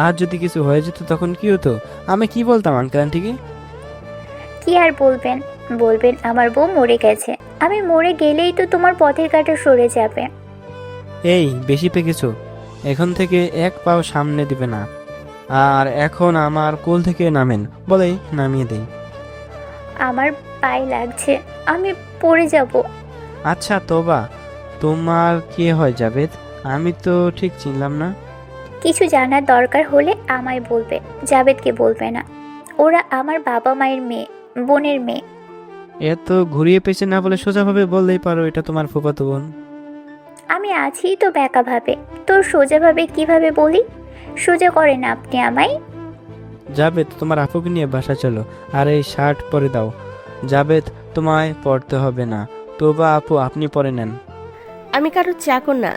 আর যদি কিছু হয়ে যেত তখন কি হতো? আমি কি বলতাম আঙ্কেল আন্টিকে? কি আর বলবেন আমার বউ মরে গেছে। আমি মরে গেলেই তো তোমার পথের কাঁটা সরে যাবে। এই বেশি পেকেছো, এখন থেকে এক পাও সামনে দিবে না। আর এখন আমার কোল থেকে নামেন, বলেই নামিয়ে দেই। আমার পায়ে লাগছে, আমি পড়ে যাব। আচ্ছা তোবা, তোমার কে হয় জাবেদ? আমি তো ঠিক চিনলাম না। কিছু জানার দরকার হলে আমায় বলবে, জাবেদকে বলবে না। ওরা আমার বাবা মায়ের মেয়ে, বোনের মেয়ে। এত ঘুরিয়ে পেছে না বলে সোজাভাবে বললেই পারো এটা তোমার ফুফাতো বোন। আমি আছি তো ব্যাকা ভাবে, তোর সোজাভাবে কিভাবে বলি? সোজা করেন আপনি আমায়। জাবেদ তোমার আপুকে নিয়ে বাসা চলো, আর এই শার্ট পরে দাও। জাবেদ তোমায় পড়তে হবে না, তোবা আপু আপনি পরে নেন। আমি কারো চাকর না,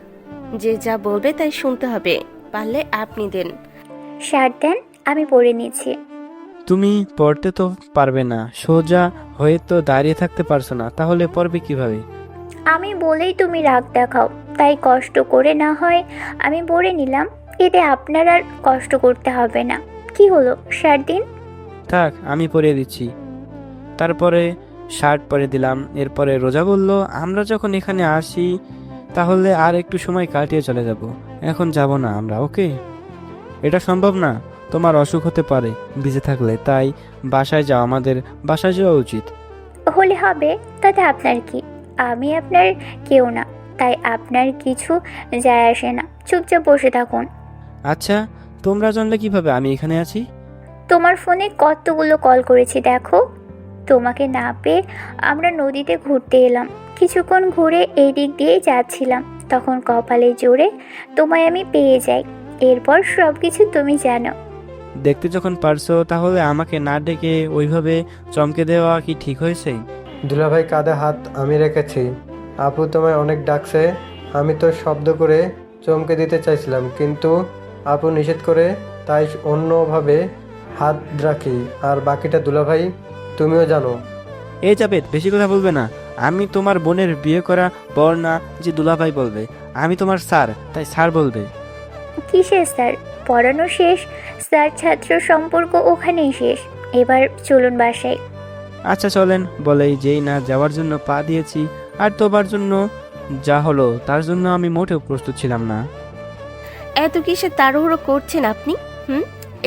যে যা বলবে তাই শুনতে হবে, পারলে আপনি দেন। শার্ট দেন, আমি পরে নিচ্ছি। তুমি পড়তে তো পারবে না, সোজা হয়ে তো দাঁড়িয়ে থাকতে পারছো না, তাহলে পড়বে কিভাবে? আমি বলেই তুমি রাগ দেখাও, তাই কষ্ট করে না হয় আমি পরে নিলাম, এতে আপনার আর কষ্ট করতে হবে না। কি হলো, শার্ট দিন। থাক আমি পরিয়ে দিচ্ছি। তারপরে শার্ট পরে দিলাম। এরপরে রোজা বলল, আমরা যখন এখানে আসি তাহলে আর একটু সময় কাটিয়ে চলে যাব, এখন যাব না আমরা, ওকে? এটা সম্ভব না, তোমার অসুখ হতে পারে ভিজে থাকলে, তাই বাসায় যাও, আমাদের বাসায় যাওয়া উচিত। হলে হবে, তাতে আপনার কি? আমি আপনার কেউ না, তাই আপনার কিছু যায় আসে না। চুপচাপ বসে থাকুন। আচ্ছা তোমরা জানলে কিভাবে আমি এখানে আছি? তোমার ফোনে কতগুলো কল করেছি দেখো। তোমাকে না পেয়ে আমরা নদীতে ঘুরতে এলাম। কিছুক্ষণ ঘুরে এই দিক দিয়েই যাচ্ছিলাম, তখন কপালে জোরে তোমায় আমি পেয়ে যাই। এরপর সব কিছু তুমি জানো। দেখতে যখন পারছো তাহলে আমাকে না ডেকে ওইভাবে চমকে দেওয়া কি ঠিক হয়েছে? দুলাভাই কাঁধে হাত আমি রেখেছি। আপু তোমায় অনেক ডাকছে। আমি তো শব্দ করে চমকে দিতে চাইছিলাম, কিন্তু আপু নিষেধ করে, তাই অন্যভাবে হাত রাখি। আর বাকিটা দুলাভাই তুমিও জানো। এই জাবেদ, বেশি কথা বলবে না। আমি তোমার বোনের বিয়ে করা বর না যে দুলাভাই বলবে। আমি তোমার স্যার, তাই স্যার বলবে। কিসের স্যার? পড়ানো শেষ, স্যার ছাত্র সম্পর্ক ওখানেই শেষ। এবার চলুন বাসায়। আচ্ছা চলেন। বলেই যেই না যাওয়ার জন্য পা দিয়েছি, আর তোবার জন্য যা হলো তার জন্য আমি মোটেও প্রস্তুত ছিলাম না। এত কিসে তাড়াহুড়ো করছেন আপনি?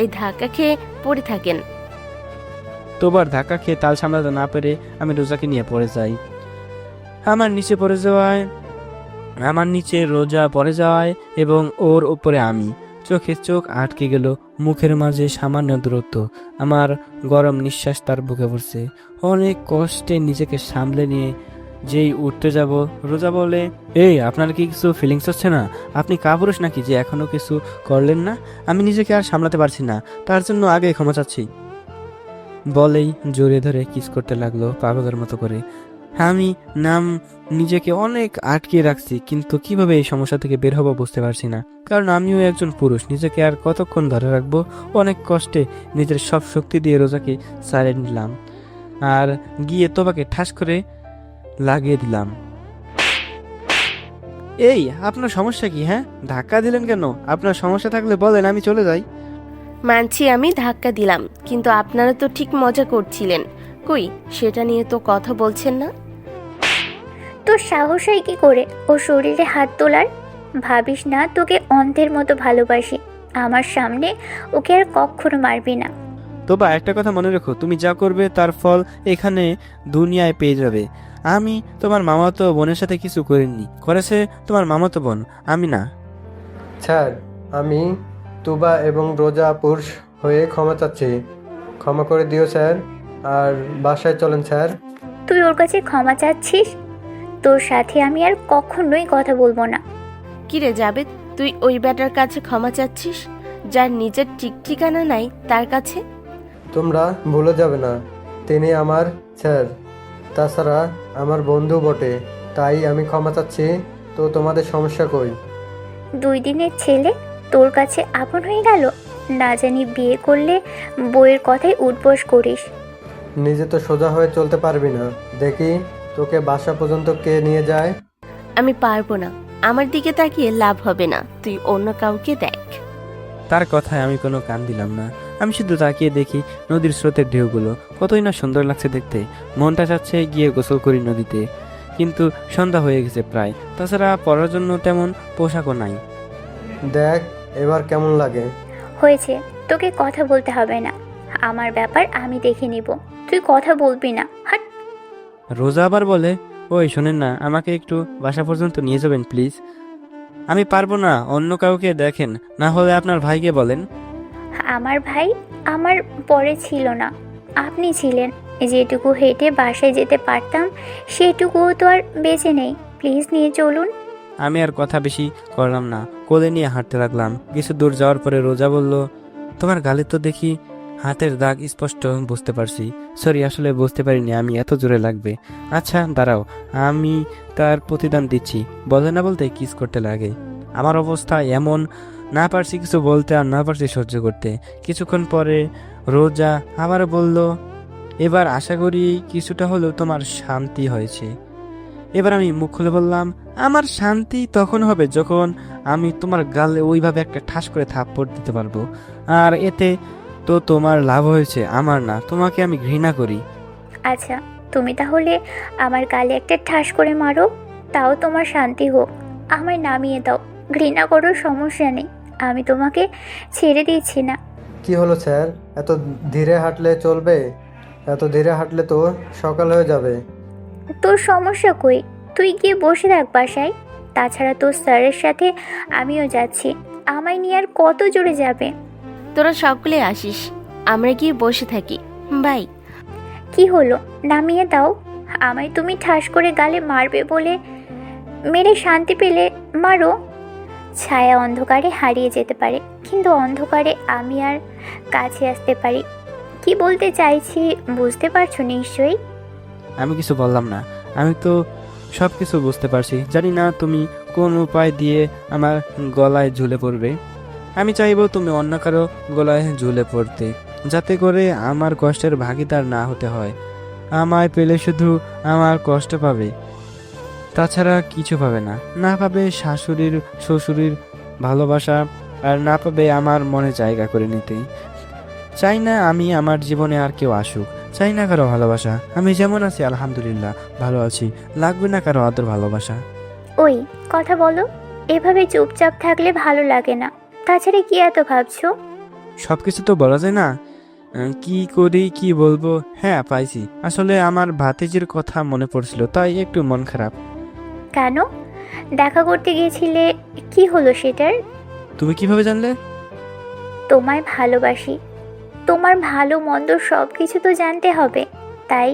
এই ধাক্কা খেয়ে পড়ে থাকেন। তোবার ধাক্কা খেয়ে তাল সামলাতে না পেরে আমি রোজাকে নিয়ে পড়ে যাই। আমার নিচে রোজা পড়ে যাওয়ায় এবং ওর উপরে আমি। চোখে চোখ আটকে গেল, মুখের মাঝে সামান্য দূরত্ব। আমার গরম নিঃশ্বাস তার বুকে পড়ছে। অনেক কষ্টে নিজেকে সামলে নিয়ে যেই উঠতে যাব, রোজা বলে, এই আপনার কি কিছু ফিলিংস হচ্ছে না? আপনি কাপুরুষ নাকি যে এখনো কিছু করলেন না? আমি নিজেকে আর সামলাতে পারছি না, তার জন্য আগে ক্ষমা চাচ্ছি। বলেই জড়িয়ে ধরে কিস করতে লাগলো পাগলের মতো করে। আমি নিজেকে অনেক আটকে রাখছি, কিন্তু কিভাবে এই সমস্যা থেকে বের হবো বুঝতে পারছি না। কারণ আমিও একজন পুরুষ, নিজেকে আর কতক্ষণ ধরে রাখবো? অনেক কষ্টে নিজের সব শক্তি দিয়ে রোজাকে সারিয়ে নিলাম আর গিয়ে তোবাকে ঠাস করে লাগিয়ে দিলাম। এই, আপনার সমস্যা কি? হ্যাঁ, ধাক্কা দিলেন কেন? আপনার সমস্যা থাকলে বলেন, আমি চলে যাই। মানছি আমি ধাক্কা দিলাম, কিন্তু আপনারা তো ঠিক মজা করছিলেন। কই, সেটা নিয়ে তো কথা বলছেন না। তোর সাহস হয় কি করে ও শরীরে হাত তোলার? ভাবিস না তোকে অন্ধের মতো ভালোবাসি। আমার সামনে ওকে আর কখনো মারবি না। তোবা, একটা কথা মনে রেখো, তুমি যা করবে তার ফল এখানে দুনিয়ায় পেয়ে যাবে। আমি তোমার মামাতো বোনের সাথে কিছু করিনি, করেছে তোমার মামাতো বোন, আমি না। স্যার, আমি তুবা এবং রোজা আপুর হয়ে ক্ষমা চাচ্ছি। ক্ষমা করে দিও স্যার, আর বাসায় চলেন স্যার। তুই ওর কাছে ক্ষমা চাচ্ছিস? তোর সাথে আমি আর কখনোই কথা বলবো না। কিরে যাবে, তুই ওই ব্যাটার কাছে ক্ষমা চাচ্ছিস যার নিজের ঠিক ঠিকানা নাই তার কাছে? তোমরা ভুলে যাবে না, তিনি আমার স্যার, তাছাড়া আমার বন্ধু বটে। তাই আমি ক্ষমা চাচ্ছি। তো তোমাদের সমস্যা কই? 2 দিনের ছেলে তোর কাছে আপন হয়ে গেল? না জানি বিয়ে করলে বইয়ের কথাই উঠবস করিস। নিজে তো সোজা হয়ে চলতে পারবি না। দেখি তোকে বাসা পর্যন্ত কে নিয়ে যায়। আমি পারবো না। আমার দিকে তাকিয়ে লাভ হবে না, তুই অন্য কাউকে দেখ। তার কথায় আমি কোনো কান দিলাম না। আমি শুধু তাকিয়ে দেখি নদীর স্রোতের ঢেউগুলো, কতই না সুন্দর লাগছে দেখতে। মনটা চাচ্ছে গিয়ে গোসল করি নদীতে, কিন্তু সন্ধ্যা হয়ে গেছে প্রায়। তাছাড়া পরার জন্য তেমন পোশাকও নাই। দেখ এবার কেমন লাগে। হয়েছে, তোকে কথা বলতে হবে না। আমার ব্যাপার আমি দেখে নিব, তুই কথা বলবি না। হাট। রোজা আবার বলে, ওই শোনেন না, আমাকে একটু বাসা পর্যন্ত নিয়ে যাবেন প্লিজ। আমি পারবো না, অন্য কাউকে দেখেন, না হলে আপনার ভাইকে বলেন। আমার ভাই আমার পরে ছিল না, আপনি ছিলেন। যেটুকু হেঁটে বাসায় যেতে পারতাম সেটুকুও তো আর বেঁচে নেই। প্লিজ নিয়ে চলুন। আমি আর কথা বেশি করলাম না, কোলে নিয়ে হাঁটতে লাগলাম। কিছু দূর যাওয়ার পরে রোজা বলল, তোমার গালে তো দেখি হাতের দাগ স্পষ্ট বুঝতে পারছি। সরি, আসলে বুঝতে পারিনি আমি এত জোরে লাগবে। আচ্ছা দাঁড়াও, আমি তার প্রতিদান দিচ্ছি। বলে না বলতে কিস করতে লাগে। আমার অবস্থা এমন, না পারছি কিছু বলতে আর না পারছি সহ্য করতে। কিছুক্ষণ পরে রোজা আবার বলল, এবার আশা করি কিছুটা হলেও তোমার শান্তি হয়েছে। এবার আমি মুখ খুলে বললাম, আমার শান্তি তখন হবে যখন আমি তোমার গালে ওইভাবে একটা ঠাস করে থাপ্পড় দিতে পারবো। আর এতে তো তোমার লাভ হয়েছে, আমার না। তোমাকে আমি ঘৃণা করি। আচ্ছা, তুমি তাহলে আমার গালে একটা ঠাস করে মারো, তাও তোমার শান্তি হোক। আমায় নামিয়ে দাও, ঘৃণা করো, সমস্যা নেই। আমি তোমাকে ছেড়ে দিচ্ছি না। কি হলো স্যার, এত ধীরে হাঁটলে চলবে? এত ধীরে হাঁটলে তো সকাল হয়ে যাবে। তোর সমস্যা কই? তুই গিয়ে বসে থাক বাসায়। তাছাড়া তোর স্যারের সাথে আমিও যাচ্ছি। আমায় নিয়ে আর কত জোরে যাবে? তোরা সকলে আসিস, আমরা গিয়ে বসে থাকি। বাই। কি হলো, নামিয়ে দাও। আমায় তুমি ঠাস করে গালে মারবে বলে মেরে শান্তি পেলে মারো। ছায়া অন্ধকারে হারিয়ে যেতে পারে, কিন্তু অন্ধকারে আমি আর কাছে আসতে পারি। কি বলতে চাইছি বুঝতে পারছো নিশ্চয়ই? আমি কিছু বললাম না, আমি তো সব কিছু বুঝতে পারছি। জানি না তুমি কোন উপায় দিয়ে আমার গলায় ঝুলে পড়বে। আমি চাইবো তুমি অন্য কারো গলায় ঝুলে পড়তে, যাতে করে আমার কষ্টের ভাগিদার না হতে হয়। আমায় পেলে শুধু আমার কষ্ট পাবে, তাছাড়া কিছু পাবে না। না পাবে শাশুড়ির শ্বশুরের ভালোবাসা, আর না পাবে আমার মনে জায়গা করে নিতে। চাই না আমি আমার জীবনে আর কেউ আসুক, চাই না কারো ভালোবাসা। আমি যেমন আছি আলহামদুলিল্লাহ ভালো আছি, লাগবে না কারো আদর ভালোবাসা। ওই কথা বলো, এভাবে চুপচাপ থাকলে ভালো লাগে না। তাছাড়া কি এত ভাবছো? সব কিছু তো বলা যায় না, কি করি কি বলবো। হ্যাঁ পাইছি, আসলে আমার ভাতিজির কথা মনে পড়ছিল, তাই একটু মন খারাপ। কেন? দেখা করতে গিয়েছিলে, কি হলো সেটার? তুমি কিভাবে জানলে? তোমায় ভালোবাসি, তোমার ভালো মন্দ সব কিছু তো জানতে হবে, তাই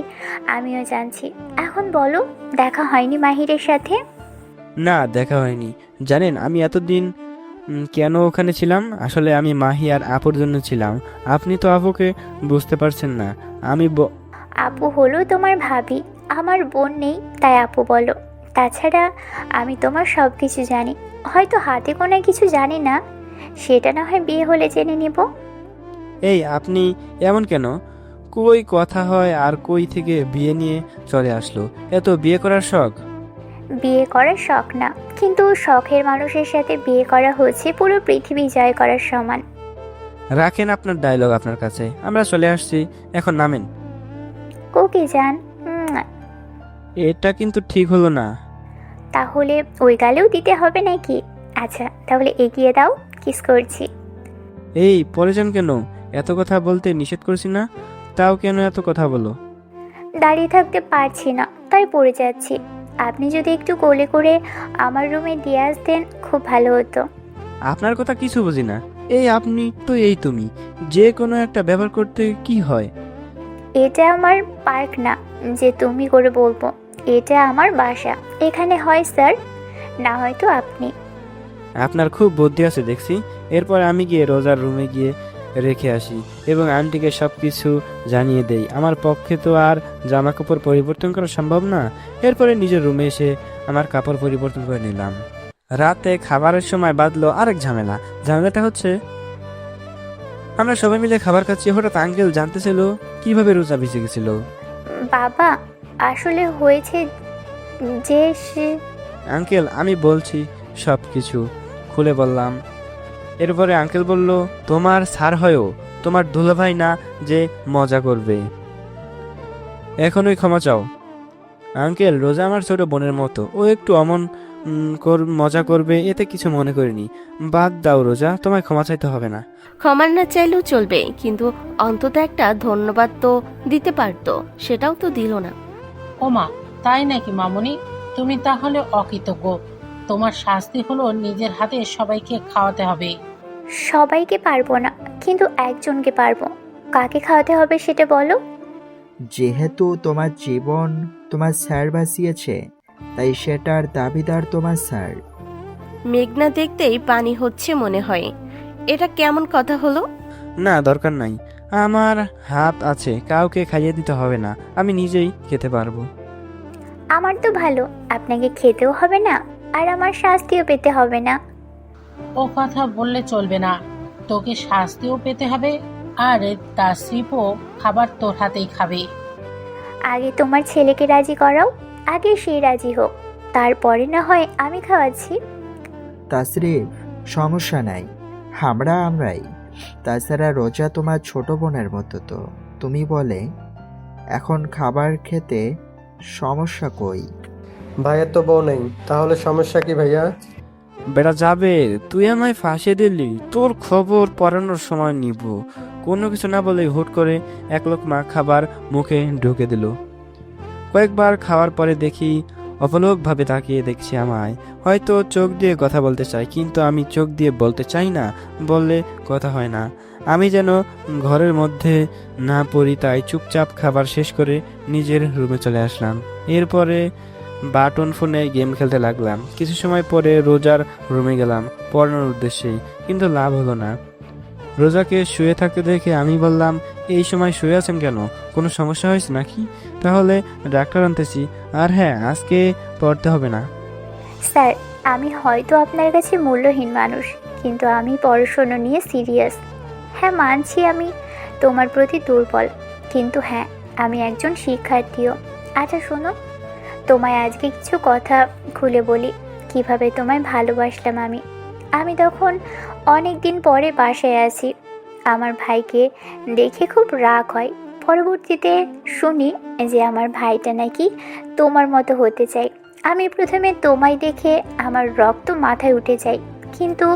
আমিও জানছি। এখন বলো, দেখা হয়নি মাহিরের সাথে? না, দেখা হয়নি। জানেন আমি এতদিন কেন ওখানে ছিলাম? আসলে আমি মাহি আর আপুর জন্য ছিলাম। আপনি তো আপুকে বুঝতে পারছেন না। আমি আপু হলো তোমার ভাবি, আমার বোন নেই তাই আপু বলো। তাছাড়া আমি তোমার সব কিছু জানি, হয়তো হাতে গোনা কিছু জানি না, সেটা না হয় বিয়ে হলে জেনে নেব। এই আপনি এমন কেন? কই কথা হয় আর কই থেকে বিয়ে নিয়ে চলে আসলো? এত বিয়ে করার শখ? বিয়ে করার শখ না, কিন্তু শখের মানুষের সাথে বিয়ে করা হচ্ছে পুরো পৃথিবী জয় করার সমান। রাখেন আপনার ডায়লগ আপনার কাছে, আমরা চলে আসছি, এখন নামেন। ওকে যান। এটা কিন্তু ঠিক হলো না। তাহলে ওই গালেও দিতে হবে নাকি? আচ্ছা তাহলে এগিয়ে দাও, কিস করছি। এই পরে যান কেন? এত কথা বলতে নিষেধ করছি না, তাও কেন এত কথা বলো? দাঁড়িয়ে থাকতে পারছি না তাই পড়ে যাচ্ছি। আপনি যদি একটু কোলে করে আমার রুমে দিয়ে আসতেন খুব ভালো হতো। আপনার কথা কিছু বুঝি না। এই আপনি তো এই তুমি, যে কোনো একটা ব্যবহার করতে কি হয়? এটা আমার পার্ক না যে তুমি করে বলবো, এটা আমার বাসা। এখানে হয় স্যার, না হয়তো আপনি। আপনার খুব বুদ্ধি আছে দেখছি। এরপর আমি গিয়ে রোজার রুমে গিয়ে রেখে আসি এবং আন্টিকে সব কিছু জানিয়ে দেই। আমার পক্ষে তো আর জামা কাপড় পরিবর্তন করা সম্ভব না। এরপরে নিজের রুমে এসে আমার কাপড় পরিবর্তন করে নিলাম। রাতে খাবারের সময় বাঁধলো আরেক ঝামেলা। ঝামেলাটা হচ্ছে, আমরা সবাই মিলে খাবার খাচ্ছি, হঠাৎ আঙ্কেল জানতে ছিল কিভাবে রোজা ভিজে গেছিল। বাবা আসলে হয়েছে যে আঙ্কেল আমি বলছি সব কিছু খুলে বললাম। এরপরে আঙ্কেল বলল, তোমার স্যার হয়েও তোমার দুলাভাই না যে মজা করবে, এখনই ক্ষমা চাও। আঙ্কেল রোজা আমার ছোট বোনের মতো, ও একটু অমন মজা করবে, এতে কিছু মনে করিনি। বাদ দাও রোজা, তোমায় ক্ষমা চাইতে হবে না। ক্ষমা না চাইলেও চলবে, কিন্তু অন্তত একটা ধন্যবাদ তো দিতে পারতো, সেটাও তো দিল না। ওমা তাই নাকি মামুনি? তুমি তাহলে অকৃতজ্ঞ। তোমার শাস্তি হলো নিজের হাতে সবাইকে খাওয়াতে হবে। সবাইকে পারবো না, কিন্তু একজনকে পারবো। কাকে খাওয়াতে হবে সেটা বলো। যেহেতু তোমার জীবন তোমার স্যার বাঁচিয়েছে, তাই সেটার দাবিদার তোমার স্যার। মেঘনা দেখতেই পানি হচ্ছে মনে হয়, এটা কেমন কথা হলো? না দরকার নাই, আমার হাত আছে, কাউকে খাইয়ে দিতে হবে না, আমি নিজেই খেতে পারবো। আমার তো ভালো, আপনাকে খেতেও হবে না আর আমার শাস্তিও পেতে হবে না। ও কথা বললে চলবে না, তোকে শাস্তিও পেতে হবে আর তাসরিফও খাবার তোর হাতেই খাবে। আগে তোমার ছেলেকে রাজি করাও, আগে সে রাজি হোক, তারপরে না হয় আমি খাওয়াচ্ছি। তাসরিফ সমস্যা নাই, আমরাই। তাছাড়া রোজা তোমার ছোট বোনের মতো, তো তুমি বলে এখন খাবার খেতে সমস্যা কই? ভাইয়ের তো বউ নেই, তাহলে সমস্যা কি ভাইয়া? বেটা যাবে, তুই আমায় ফাঁসিয়ে দিলি, তোর খবর পড়ানোর সময় নিব। কোনো কিছু না বলে হুট করে এক লোকমা খাবার মুখে ঢুকে দিল। কয়েকবার খাওয়ার পরে দেখি অপলকভাবে তাকিয়ে দেখছি আমায়। হয়তো চোখ দিয়ে কথা বলতে চায়, কিন্তু আমি চোখ দিয়ে বলতে চাই না, বললে কথা হয় না। আমি যেন ঘরের মধ্যে না পড়ি, তাই চুপচাপ খাবার শেষ করে নিজের রুমে চলে আসলাম। এরপরে বাটন ফোনে গেম খেলতে লাগলাম। কিছু সময় পরে রোজার রুমে গেলাম পড়ানোর উদ্দেশ্যেই, কিন্তু লাভ হলো না। রোজাকে শুয়ে থাকতে দেখে আমি বললাম, এই সময় শুয়ে আছেন কেন? কোনো সমস্যা হয়েছে নাকি? তাহলে ডাক্তার আনতেছি। আর হ্যাঁ, আজকে পড়তে হবে না। স্যার, আমি হয়তো আপনার কাছে মূল্যহীন মানুষ, কিন্তু আমি পড়াশোনা নিয়ে সিরিয়াস। হ্যাঁ, মানছি আমি তোমার প্রতি দুর্বল, কিন্তু হ্যাঁ, আমি একজন শিক্ষার্থীও। আচ্ছা শোনো, তোমায় আজকে কিছু কথা খুলে বলি, কিভাবে তোমায় ভালোবাসলাম আমি তখন অনেক দিন পরে বাসায় আছি। আমার ভাইকে দেখে খুব রাগ হয়। পরবর্তীতে শুনি যে আমার ভাইটা নাকি তোমার মতো হতে চায়। আমি প্রথমে তোমায় দেখে আমার রক্ত মাথায় উঠে যায়, কিন্তু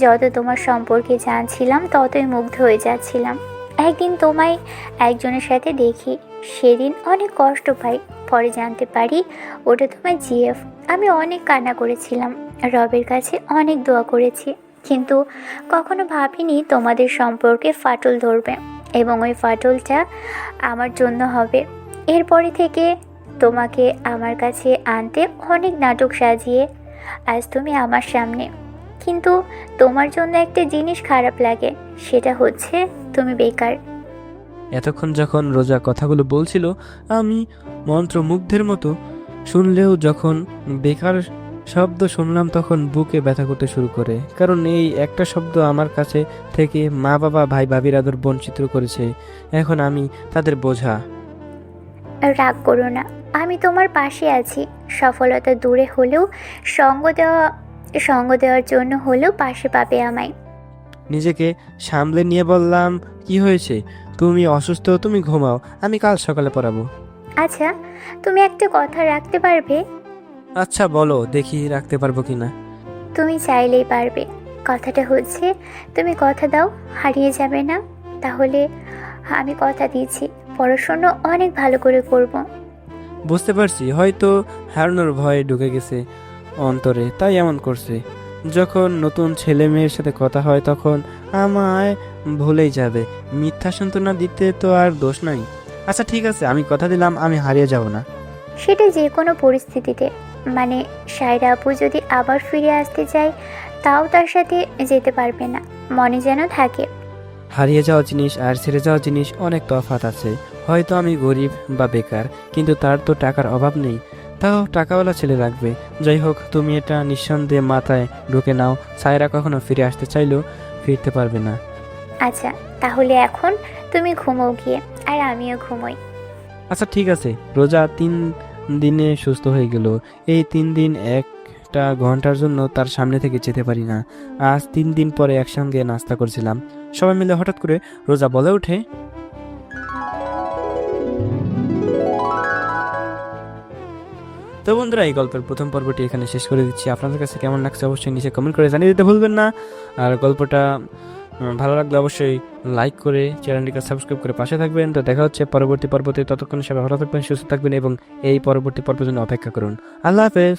যত তোমার সম্পর্কে জানছিলাম ততই মুগ্ধ হয়ে যাচ্ছিলাম। একদিন তোমায় একজনের সাথে দেখি, সেদিন অনেক কষ্ট পাই। পরে জানতে পারি ওটা তোমার জিএফ। আমি অনেক কান্না করেছিলাম, রবের কাছে অনেক দোয়া করেছি, কিন্তু কখনো ভাবিনি তোমাদের সম্পর্কে ফাটল ধরবে এবং ওই ফাটলটা আমার জন্য হবে। এরপরে থেকে তোমাকে আমার কাছে আনতে অনেক নাটক সাজিয়ে আজ তুমি আমার সামনে। কিন্তু তোমার জন্য একটা জিনিস খারাপ লাগে, সেটা হচ্ছে তুমি বেকার। এতক্ষণ যখন রোজা কথাগুলো বলছিল আমি মন্ত্রমুগ্ধের মতো শুনলেও যখন বেকার শব্দ শুনলাম তখন বুকে ব্যথা করতে শুরু করে, কারণ এই একটা শব্দ আমার কাছে থেকে মা বাবা ভাই ভাবির আদর বঞ্চিত করেছে। এখন আমি তাদের বোঝা। রাগ করো না, আমি তোমার পাশে আছি। সফলতা দূরে হলেও সঙ্গ দেওয়ার জন্য হলেও পাশে পাবে আমায়। নিজেকে সামলে নিয়ে বললাম, কি হয়েছে? তুমি অসুস্থ, তুমি ঘুমাও, আমি কাল সকালে পড়াবো। আচ্ছা, তুমি একটা কথা রাখতে পারবে? আচ্ছা বলো, দেখি রাখতে পারবো কিনা। তুমি চাইলেই পারবে। কথাটা হচ্ছে, তুমি কথা দাও হারিয়ে যাবে না। তাহলে আমি কথা দিয়েছি, পড়াশোনা অনেক ভালো করে করব। বুঝতে পারছি, হয়তো হারানোর ভয় ঢুকে গেছে অন্তরে, তাই এমন করছে। যখন নতুন ছেলে মেয়ের সাথে কথা হয় তখন আমায় ভুলেই যাবে। মিথ্যা সান্ত্বনা দিতে তো আর দোষ নাই। আচ্ছা ঠিক আছে, আমি কথা দিলাম আমি হারিয়ে যাব না। সেটা যে কোনো পরিস্থিতিতে, মানে সায়রা আপু যদি আবার ফিরে আসতে চায় তাও তার সাথে যেতে পারবে না, মনে যেন থাকে। হারিয়ে যাওয়া জিনিস আর ছেড়ে যাওয়া জিনিস অনেক তফাৎ আছে। হয়তো আমি গরিব বা বেকার, কিন্তু তার তো টাকার অভাব নেই, তাও টাকাওয়ালা ছেলে লাগবে। যাই হোক, তুমি এটা নিঃসন্দেহে মাথায় ঢুকে নাও, সায়রা কখনো ফিরে আসতে চাইলেও ফিরতে পারবে না। আচ্ছা তাহলে এখন তুমি ঘুমোও গিয়ে, আর আমিও ঘুমোই। আচ্ছা ঠিক আছে। রোজা 3 দিনে সুস্থ হয়ে গেল। এই 3 দিন একটা ঘন্টার জন্য তার সামনে থেকে যেতে পারি না। আজ 3 দিন পরে একসঙ্গে নাস্তা করছিলাম, সবাই মিলে হঠাৎ করে রোজা বলে ওঠে, তো বন্ধুরা এই গল্পের প্রথম পর্বটি এখানে শেষ করে দিচ্ছি। আপনাদের কাছে কেমন লাগছে অবশ্যই নিচে কমেন্ট করে জানিয়ে দিতে ভুলবেন না। আর গল্পটা ভালো লাগলে অবশ্যই লাইক করে চ্যানেলটিকে সাবস্ক্রাইব করে পাশে থাকবেন। তো দেখা হচ্ছে পরবর্তী পর্বতে, ততক্ষণ সবাই ভালো থাকবেন, সুস্থ থাকবেন এবং এই পরবর্তী পর্বের জন্য অপেক্ষা করুন। আল্লাহ হাফেজ।